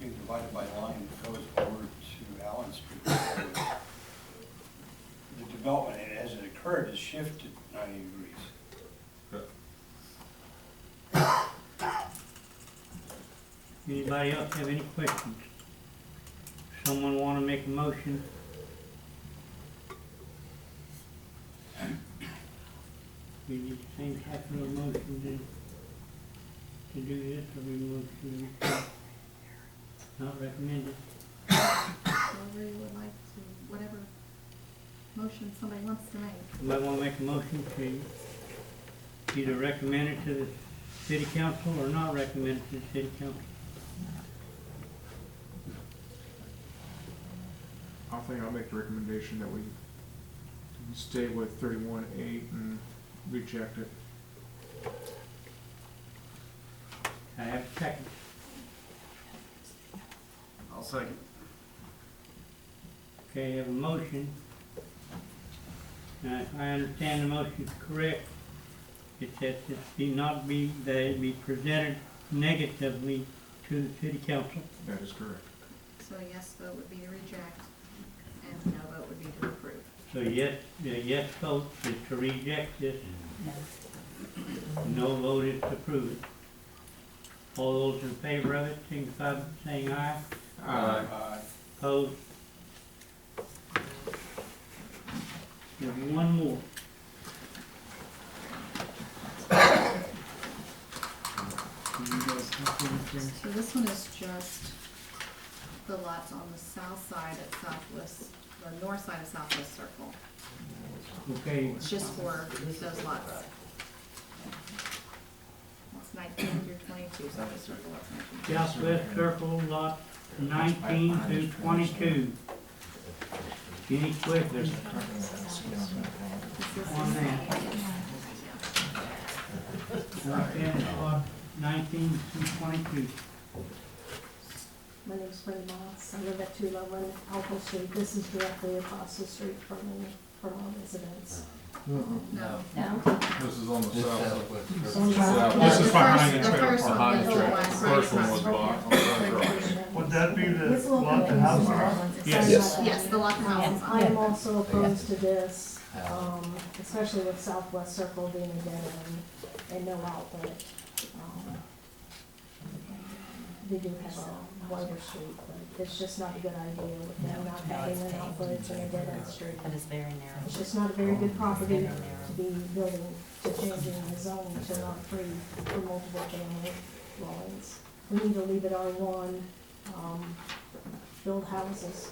being divided by line that goes over to Allen Street. So the development, as it occurred, has shifted 90 degrees. Anybody else have any questions? Someone wanna make a motion? We need the same type of a motion to do this, or we motion not recommended? Whatever you would like to, whatever motion somebody wants to make. Somebody wanna make a motion to either recommend it to the city council or not recommend it to the city council? I think I'll make the recommendation that we stay with 31-8 and reject it. I have a second. I'll second. Okay, I have a motion. Now, if I understand the motion is correct, it says that it be presented negatively to the city council. That is correct. So a yes vote would be to reject, and a no vote would be to approve. So yes, the yes vote is to reject this. No vote is to approve it. All those in favor of it, signify by saying aye. Aye. Opposed? There's one more. So this one is just the lots on the south side at Southwest, or north side of Southwest Circle. Okay, It's just for those lots. It's 19 through 22, Southwest Circle, lots 19. Southwest Circle lot 19 through 22. Any questions on that? Okay, lot 19 through 22. My name's Brenda Moss. I live at 211 Alpha Street. This is directly across the street from our residence. No. No? This is on the south. This is behind the the trailer first park. one, Behind the the trailer. one, First one was right bought on the garage. Would that be the This little lot the thing house is- on? Yes. Yes, the lot the house is I on. am also opposed to this, especially with Southwest Circle being a dead end and no outlet. They do have a wider street, but it's just not a good idea with them not having an outlet in a dead end street. That is very narrow. It's just not a very good property to be building, to changing the zone to not free for multiple family dwellings. We need to leave it R1, build houses.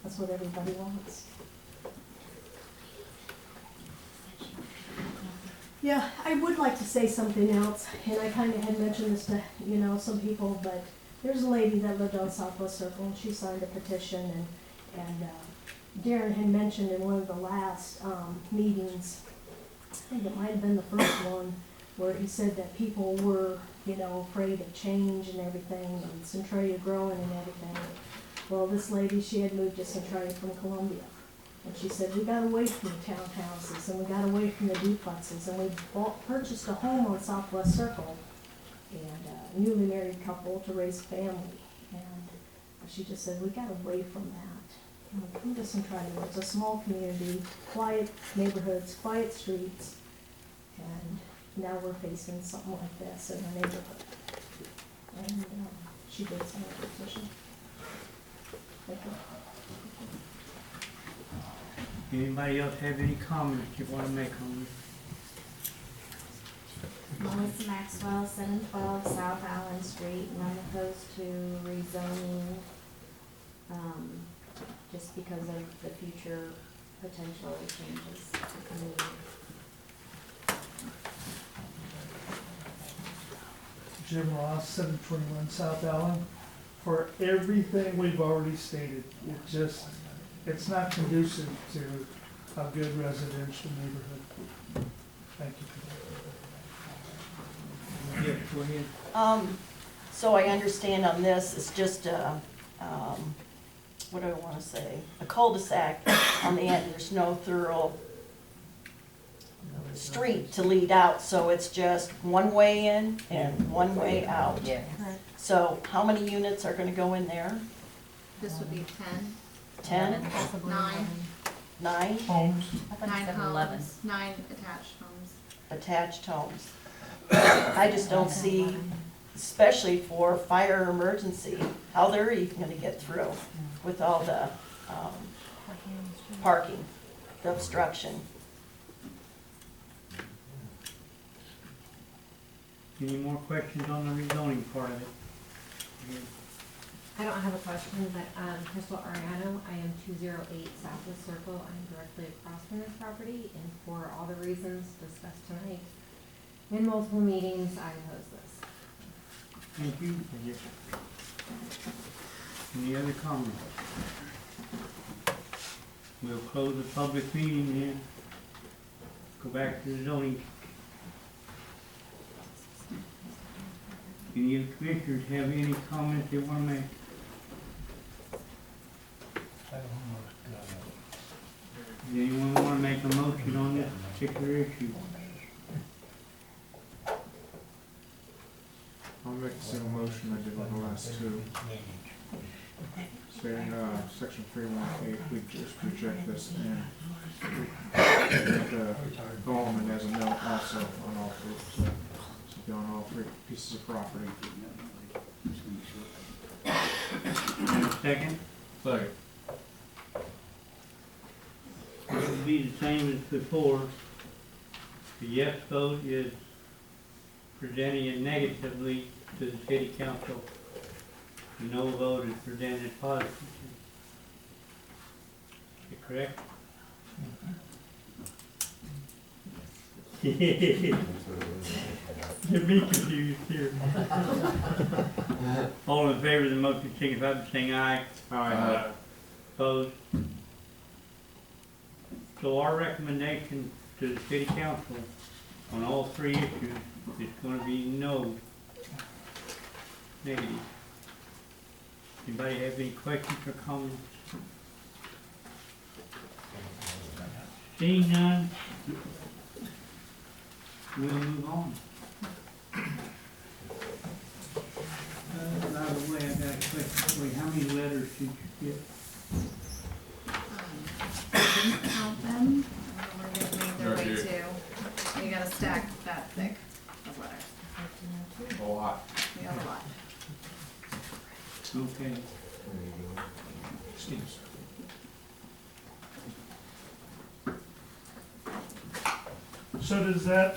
That's what everybody wants. Yeah, I would like to say something else, and I kind of had mentioned this to, some people, but there's a lady that lived on Southwest Circle, and she signed a petition, and Darren had mentioned in one of the last meetings, I think it might have been the first one, where he said that people were, afraid of change and everything, and Centralia growing and everything. Well, this lady, she had moved to Centralia from Columbia. And she said, we got away from the townhouses, and we got away from the duplexes, and we purchased a home on Southwest Circle, and a newly married couple to raise a family. And she just said, we got away from that. And we come to Centralia, it's a small community, quiet neighborhoods, quiet streets, and now we're facing something like this in our neighborhood. And she did sign a petition. Thank you. Anybody else have any comments you want to make on this? Melissa Maxwell, 712 South Allen Street, and I'm opposed to rezoning, just because of the future potential changes to the community. Jim Ross, 721 South Allen. For everything we've already stated, it's not conducive to a good residential neighborhood. Thank you. Yes, go ahead. So I understand on this, it's just what do I wanna say, a cul-de-sac on the end, there's no thorough street to lead out, so it's just one way in and one way out. Yeah. So how many units are gonna go in there? This would be 10, 10, Possibly 9, 9 Homes, 9 11. homes, 9 attached homes. attached homes? I just don't see, especially for fire emergency, how they're even gonna get through with all the parking, the obstruction. Any more questions on the rezoning part of it? I don't have a question, but Crystal Ariano, I am 208 Southwest Circle. I'm directly across from this property, and for all the reasons discussed tonight in multiple meetings, I oppose this. Thank you. Any other comments? We'll close the public meeting then. Go back to the zoning. Any of the commissioners have any comments they want to make? Does anyone want to make a motion on this particular issue? I'll make the same motion I did on the last two. Saying, section 318, we just reject this and go home and as a note also on all three, so be on all three pieces of property. And a second? Second. It will be the same as before. The yes vote is presenting it negatively to the city council. The no vote is presented positively. Is that correct? You're being confused here. All in favor of the motion, signify by saying aye. Aye. Opposed? So our recommendation to the city council on all three issues is gonna be no, negative. Anybody have any questions or comments? Seeing none, we'll move on. By the way, I got a question for you. How many letters did you get? I didn't count them. I don't know where they made their Right way here. to. You got a stack that thick of letters. A lot. We got a lot. Okay. Steve's. so is that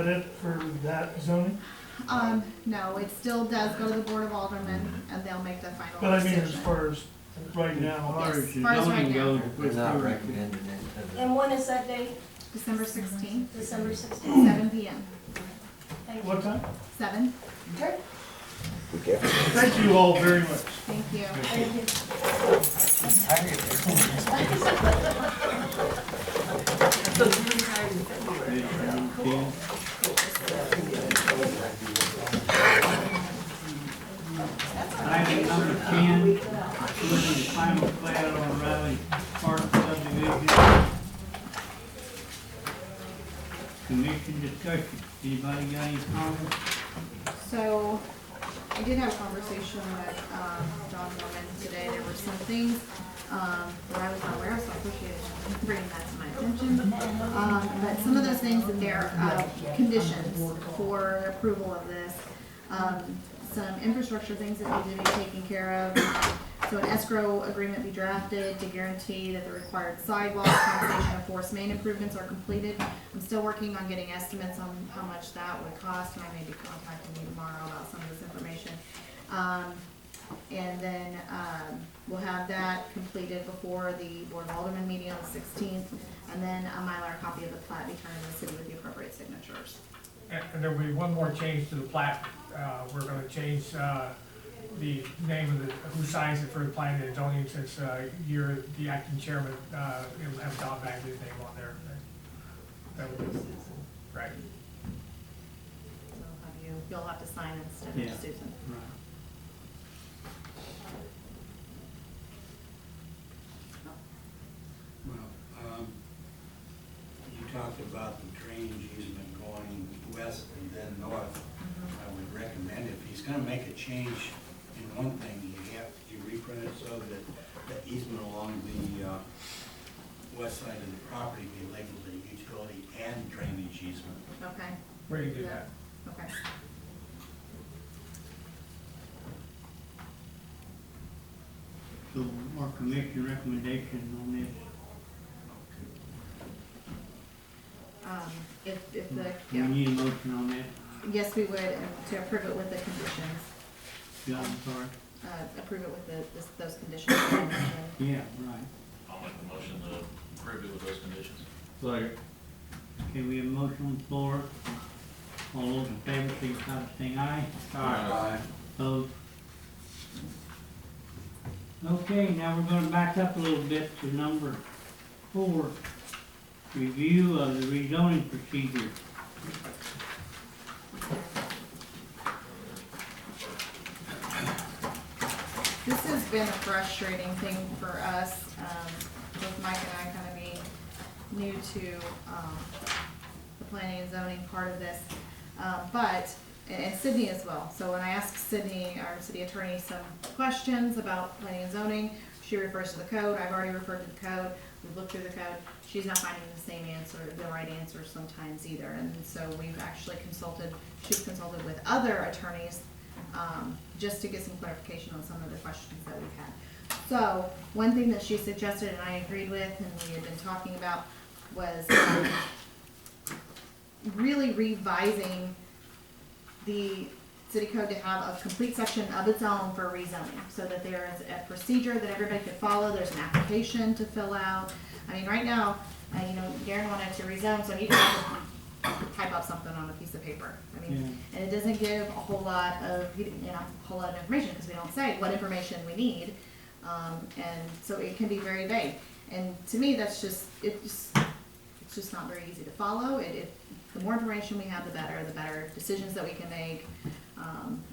it for that zoning? No, it still does go to the Board of Aldermen, and they'll make the final But I mean, as decision. far as right now, As far Yes, as as the far as right zoning now. goes, We're we're not through. recommending it. And when is that date? December 16th, December 16th? 7 p.m. Thank you. what time? 7. Okay. Thank you all very much. Thank you. Thank you. Item number 10, approving the final plat on Riley Park subdivision. Commission discussion. Anybody got any comments? So, I did have a conversation with John Norman today. There were some things that I was not aware of, so I appreciate him bringing that to my attention. But some of those things that they're conditions for approval of this, some infrastructure things that need to be taken care of. So an escrow agreement be drafted to guarantee that the required sidewalk, compensation of force main improvements are completed. I'm still working on getting estimates on how much that would cost, and I may be contacting you tomorrow about some of this information. And then, we'll have that completed before the Board of Aldermen meeting on the 16th, and then a Mylar copy of the plat be turned in the city with the appropriate signatures. And there will be one more change to the plat. We're gonna change, the name of the, who signs it for the planning and zoning, since, you're the acting chairman, it'll have Don Bagley's name on there. That would be, right. So you'll have to sign instead Yeah. of Susan. Right. talked about the drainage easement going west and then north. I would recommend if he's gonna make a change in one thing, you reprint it so that the easement along the west side of the property be labeled a utility and drainage easement. Okay, We can do that. okay. So our commission recommendation on this, If the, we yeah, need a motion on that. yes, we would, and to approve it with the conditions, Yeah, I'm sorry. approve it with those conditions. that I mentioned. Yeah, right. I'll make the motion to approve it with those conditions. Second. Okay, we have a motion on the floor. All those in favor, signify by saying aye. Aye. Opposed? Okay, now we're gonna back up a little bit to number 4. Review of the rezoning procedure. This has been a frustrating thing for us, with Mike and I kind of being new to, the planning and zoning part of this. And Sydney as well. So when I asked Sydney, our city attorney, some questions about planning and zoning, she refers to the code. I've already referred to the code. We've looked through the code. She's not finding the same answer, the right answer sometimes either. And so we've actually she's consulted with other attorneys, just to get some clarification on some of the questions that we've had. So one thing that she suggested and I agreed with and we had been talking about was really revising the city code to have a complete section of its own for rezoning, so that there is a procedure that everybody could follow, there's an application to fill out. I mean, right now, Darren wanted to rezone, so he can type up something on a piece of paper. I mean, and it doesn't give a whole lot of, a whole lot of information, because we don't say what information we need. And so it can be very vague. And to me, it's just not very easy to follow. The more information we have, the better decisions that we can make.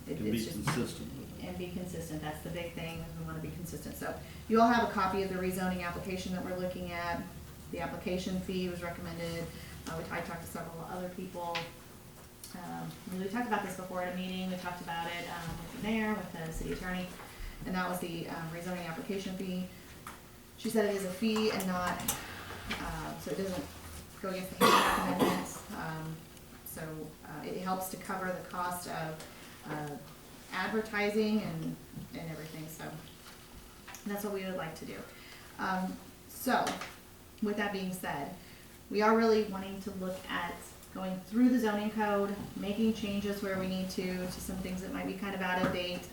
Consistent. And be consistent, that's the big thing, is we wanna be consistent. So you all have a copy of the rezoning application that we're looking at. The application fee was recommended. I talked to several other people. We talked about this before at a meeting. We talked about it with the mayor, with the city attorney, and that was the rezoning application fee. She said it is a fee and not, so it doesn't go against the handicap amendments. So it helps to cover the cost of advertising and everything. So that's what we would like to do. So with that being said, we are really wanting to look at going through the zoning code, making changes where we need to some things that might be kind of out of date.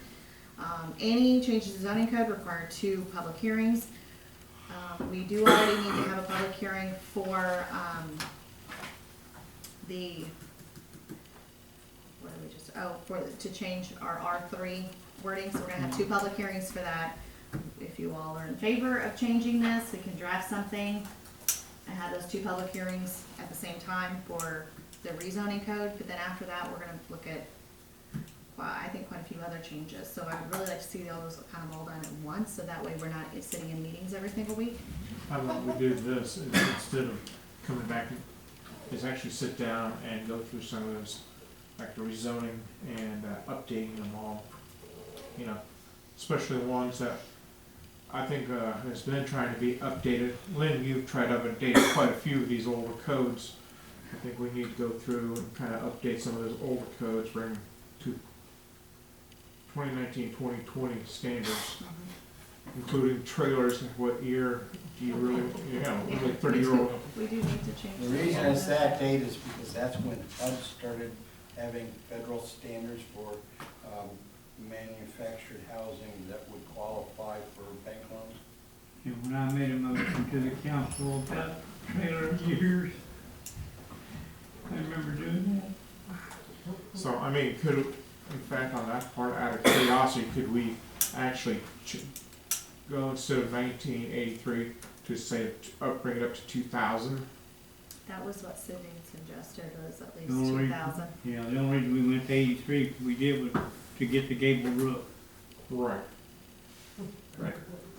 Any changes to zoning code require 2 public hearings. We do already need to have a public hearing for to change our R3 wording. So we're gonna have 2 public hearings for that. If you all are in favor of changing this, we can draft something and have those 2 public hearings at the same time for the rezoning code. But then after that, we're gonna look at, I think, quite a few other changes. So I would really like to see all those kind of all done at once, so that way we're not sitting in meetings every single week. How about we do this, instead of coming back, is actually sit down and go through some of those, like the rezoning and updating them all. Especially the ones that I think has been trying to be updated. Lynn, you've tried to update quite a few of these older codes. I think we need to go through and kind of update some of those older codes, bring them to 2019-2020 standards, including trailers. What year do you really, like 30-year-old? We do need to change. The reason it's that date is because that's when HUD started having federal standards for manufactured housing that would qualify for bank loans. And when I made a motion to the council about trailer years, I remember doing that. So, I mean, in fact, on that part, out of curiosity, could we actually go instead of 1983 to say, bring it up to 2000? That was what Sydney suggested, was at least The only 2,000. Yeah, the only reason we went to 83, we did was to get the gable roof. Right. Right.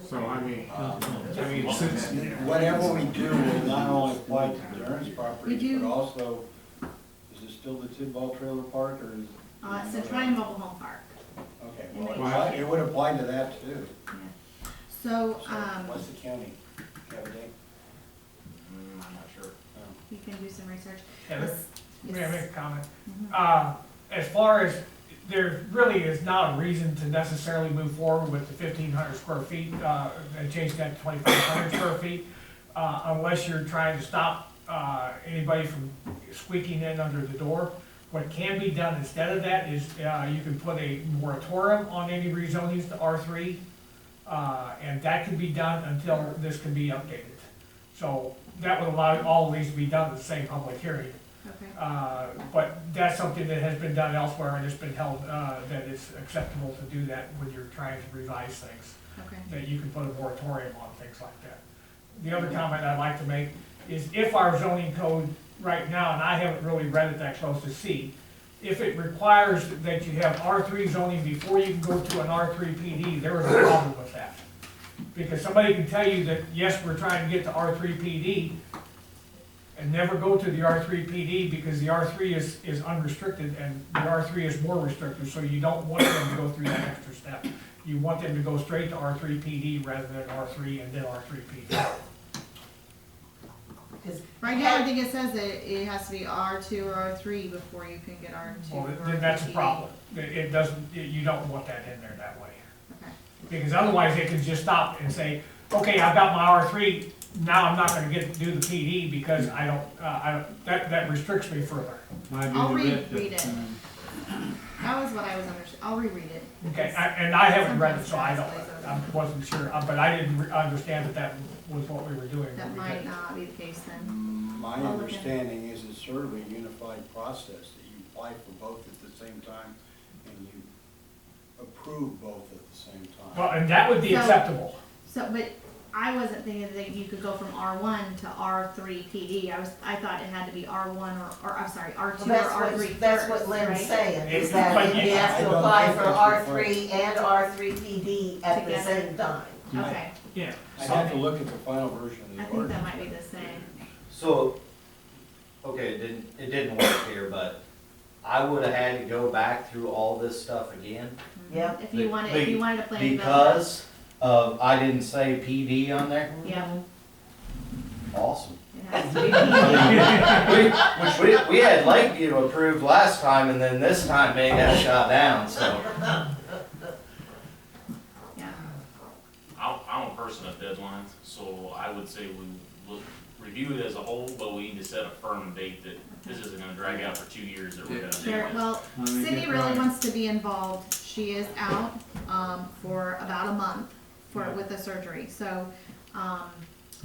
So, I mean, since, Whatever we do will not only apply to the Ernst We property, do- but also, is it still the Tidball Trailer Park, or is? Centralia Mobile Home Park. Okay, And well, they- it would apply to that too. So, So, what's the county? Have a date? I'm not sure. you can do some research. Yeah, This- May I make a comment? Mhm. As far as, there really is not a reason to necessarily move forward with the 1,500 square feet, and change that to 2,500 square feet, unless you're trying to stop, anybody from squeaking in under the door. What can be done instead of that is, you can put a moratorium on any rezonings to R3, and that can be done until this can be updated. So that would allow all of these to be done at the same public hearing. Okay. But that's something that has been done elsewhere, and it's been held, that it's acceptable to do that when you're trying to revise things, Okay. that you can put a moratorium on things like that. The other comment I'd like to make is if our zoning code right now, and I haven't really read it that close to see, if it requires that you have R3 zoning before you can go to an R3 PD, there is a problem with that. Because somebody can tell you that, yes, we're trying to get to R3 PD, and never go to the R3 PD because the R3 is unrestricted and the R3 is more restricted, so you don't want them to go through that extra step. You want them to go straight to R3 PD rather than R3 and then R3 PD. Right now, I think it says that it has to be R2 or R3 before you can get R2 Well, or then that's a PD. problem. It doesn't, you don't want that in there that way. Okay. Because otherwise they can just stop and say, okay, I've got my R3, now I'm not gonna get to do the PD because I don't, that restricts me further. I'll reread it. That was what I was I'll reread it. Okay, and I haven't read it, Sometimes so I translates don't, over. I wasn't sure, but I didn't understand that was what we were doing. That when we might did. not be the case then. My I'll look at it. understanding is it's sort of a unified process, that you apply for both at the same time, and you approve both at the same time. Well, and that would be So- acceptable. So, but I wasn't thinking that you could go from R1 to R3 PD. I thought it had to be R1 or I'm sorry, R2 Well, or R3 first, that's what Lynn's right? saying, is But that you yeah, have I to don't apply think for that's R3 and R3 PD at the Together. same time. Okay, Yeah. I'd have to look at the final version of I the think ordinance. that might be the same. So, okay, it didn't work here, but I would've had to go back through all this stuff again. Yep. If you wanted to plan Because I didn't say PD on there? Yeah, Awesome. it has to be PD. We had Lakeview approved last time, and then this time they got shot down, so. Yeah. I'm a person of deadlines, so I would say we look, review it as a whole, but we need to set a firm date that this isn't gonna drag out for 2 years that we're gonna do Sure, this. well, I mean, Sydney get really right. wants to be involved. She is out, for about a month with the surgery, so,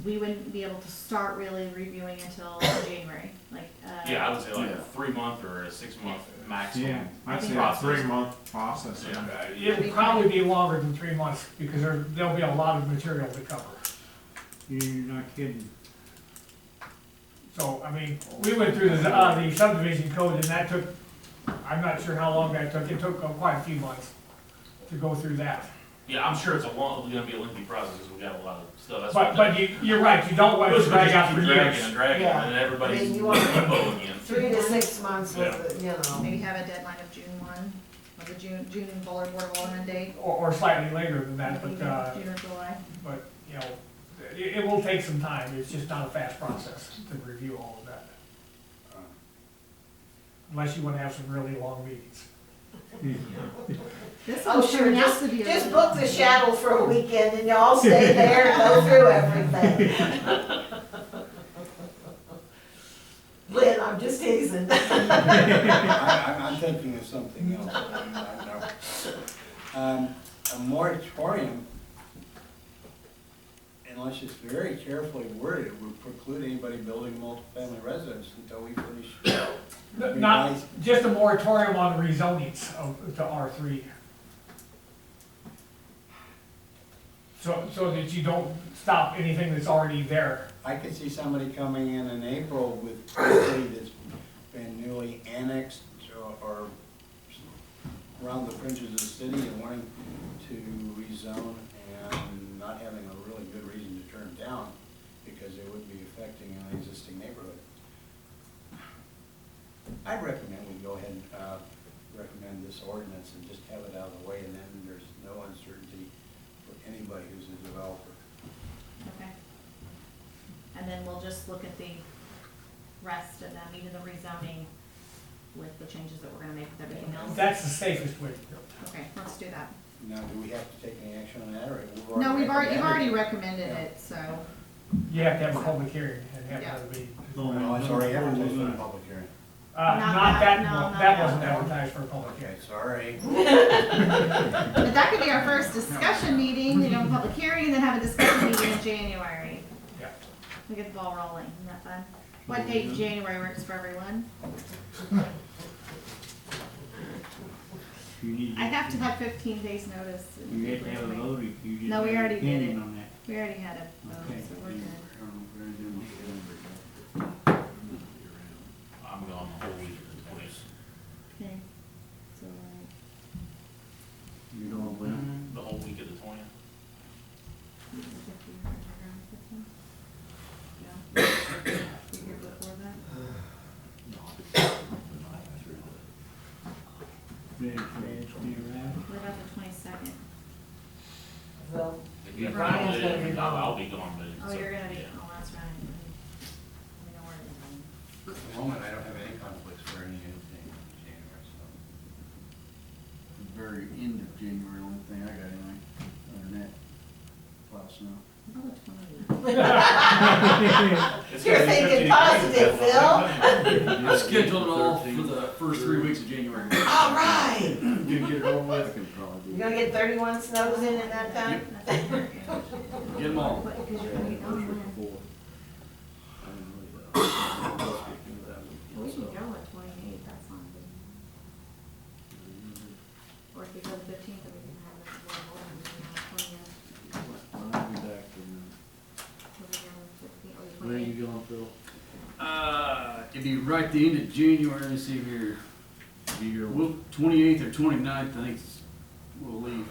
we wouldn't be able to start really reviewing until January, like, Yeah, I would say like a 3-month or a 6-month maximum. yeah, I'd say a process. 3-month process. Yeah. It'll probably be longer than 3 months because there'll be a lot of material to cover. You're not kidding. So, I mean, we went through the subdivision code and that took, I'm not sure how long that took. It took quite a few months to go through that. Yeah, I'm sure it's gonna be a lengthy process, because we got a lot of stuff. That's But, what- you're right, you don't want it to drag out for Keep dragging years. and dragging, Yeah. and then everybody's I mean, in you want- limbo again. 3 to 6 months with, maybe have a deadline of June 1, or the June Board of Alderman date, Or slightly later than that, maybe but, June or July. you know, it will take some time. It's just not a fast process to review all of that. Unless you want to have some really long meetings. This Oh, one's sure, turning out just to be a just little- book the shuttle for a weekend and y'all stay there and go through everything. Lynn, I'm just teasing. I'm thinking of something else. I don't know. A moratorium, unless it's very carefully worded, would preclude anybody building multifamily residence until we finish. Not, just a moratorium on rezonings to R3. So that you don't stop anything that's already there. I could see somebody coming in April with property that's been newly annexed or around the fringes of the city and wanting to rezone, and not having a really good reason to turn them down because it would be affecting an existing neighborhood. I recommend we go ahead and recommend this ordinance and just have it out of the way, and then there's no uncertainty for anybody who's a developer. Okay. And then we'll just look at the rest of them, even the rezoning with the changes that we're gonna make with everything else. That's the safest way to go. Okay, let's do that. Now, do we have to take any action on that, or No, you've recommended already it? recommended Yeah. it, so, You have to have a public hearing and have Yeah. another meeting. No, it's already advertised for the public hearing. Not that, no, not that that wasn't one. advertised for a public hearing. Okay, sorry. but that could be our first discussion meeting, a public hearing, and then have a discussion meeting in January. Yeah. We get the ball rolling, isn't that fun? What date in January works for everyone? You need I have to have 15 days notice. You have to have a vote if you just. No, we have an already did opinion it. on that. We already had a vote, Okay. so we're good. I'm gone the whole week of the 20th. Okay. So, You don't win. The whole week of the 20th. Yeah. You here before that? Ready for it to be around? What about the 22nd? Well, If you have Brian's to, gonna be gone. I'll be gone, but. Oh, you're gonna be, yeah. oh, that's right. We know where it is. At the moment, I don't have any conflicts for anything in January, so. The very end of January, only thing I got anyway, other than that, plow snow. Oh, the 28th. You're thinking positive, Phil. I scheduled it all for the first 3 weeks of January. All right. Gonna get it over with. I can You're probably gonna get 31 snows in that time? get them all. What, because you're gonna be gone when? We can go at 28th, that's not good. Or if we go the 15th, then we can have it for a voting meeting on the 20th. I'll be back in, We'll be down the 15th, or the where are 28th. you going, Phil? It'd be right the end of January, let's see here. Be your, Well, 28th or 29th, I think we'll leave.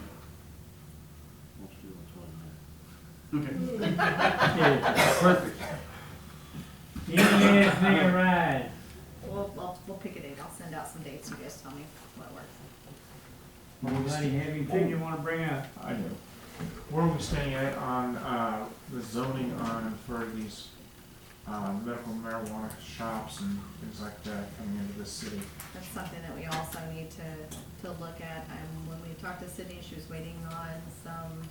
Okay. Yeah, Perfect. Yes, nigga, ride. We'll pick a date, I'll send out some dates, you guys tell me what works. Anybody have anything you wanna bring up? I do. Where are we staying at on, the zoning on, for these, medical marijuana shops and things like that coming into the city? That's something that we also need to look at, and when we talked to Sydney, she was waiting on some,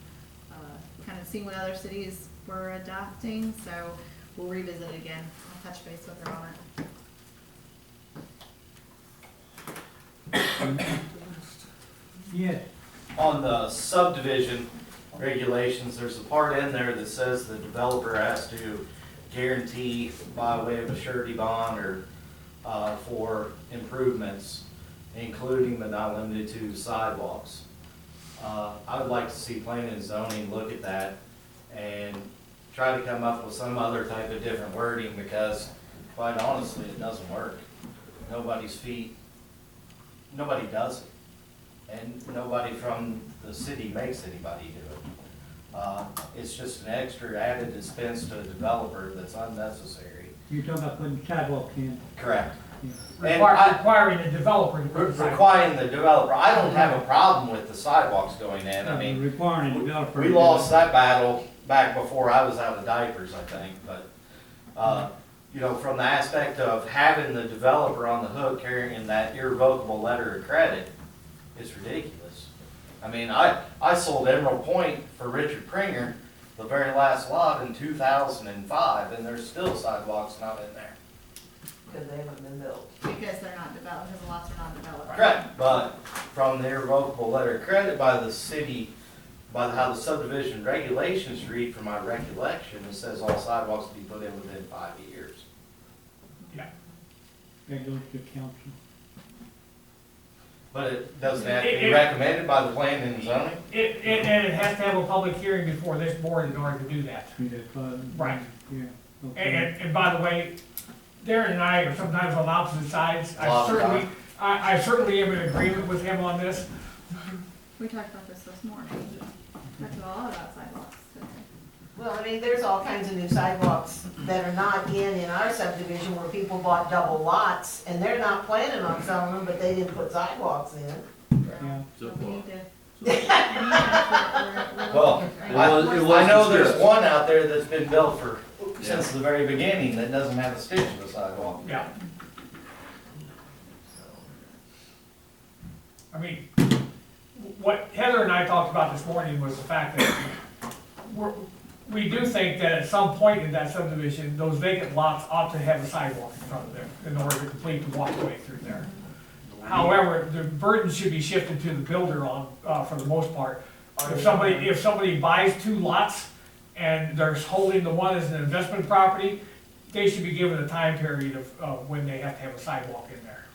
kind of seeing what other cities were adopting, so we'll revisit it again, I'll touch base with her on it. Yes. On the subdivision regulations, there's a part in there that says the developer has to guarantee by way of a surety bond or, for improvements, including but not limited to sidewalks. I would like to see planning and zoning look at that and try to come up with some other type of different wording, because quite honestly, it doesn't work. Nobody does it. And nobody from the city makes anybody do it. It's just an extra added expense to a developer that's unnecessary. You're talking about putting sidewalks in? Correct. And Requiring the developer to put the sidewalk. Requiring the developer, I don't have a problem with the sidewalks going in, I mean, Requiring a developer. we lost that battle back before I was out of diapers, I think, but, you know, from the aspect of having the developer on the hook carrying that irrevocable letter of credit, it's ridiculous. I mean, I sold Emerald Point for Richard Pringer, the very last lot in 2005, and there's still sidewalks not in there. Because they haven't been built. Because they're not developed, because the lots are not developed. Correct, but from the irrevocable letter of credit by the city, by how the subdivision regulations read, from my recollection, it says all sidewalks to be put in within 5 years. Yeah. That goes to council. But it doesn't have to be recommended by the planning and zoning? And it has to have a public hearing before this board in order to do that. Right. Yeah. Okay. And by the way, Darren and I are sometimes on opposite sides. A lot of the time. I certainly am in agreement with him on this. We talked about this morning, talked a lot about sidewalks, Well, I mean, there's all kinds of new sidewalks that are not in our subdivision where people bought double lots, and they're not planning on selling them, but they didn't put sidewalks in. Yeah. So we need to. Well, It was I know there's discussed. one out there that's been built for, since the very beginning, that doesn't have a stitch of a sidewalk. Yeah. I mean, what Heather and I talked about this morning was the fact that we do think that at some point in that subdivision, those vacant lots ought to have a sidewalk in front of them in order to complete the walkway through there. However, the burden should be shifted to the builder on, for the most part. If somebody buys 2 lots and they're holding the one as an investment property, they should be given a time period of when they have to have a sidewalk in there.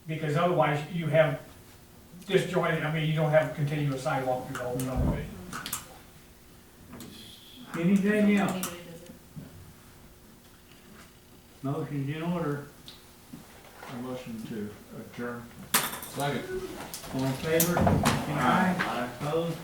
Because otherwise you have disjointed, I mean, you don't have a continuous sidewalk through the whole subdivision. Anything else? Motion's in order. A motion to adjourn. Second. All in favor? Aye. Opposed?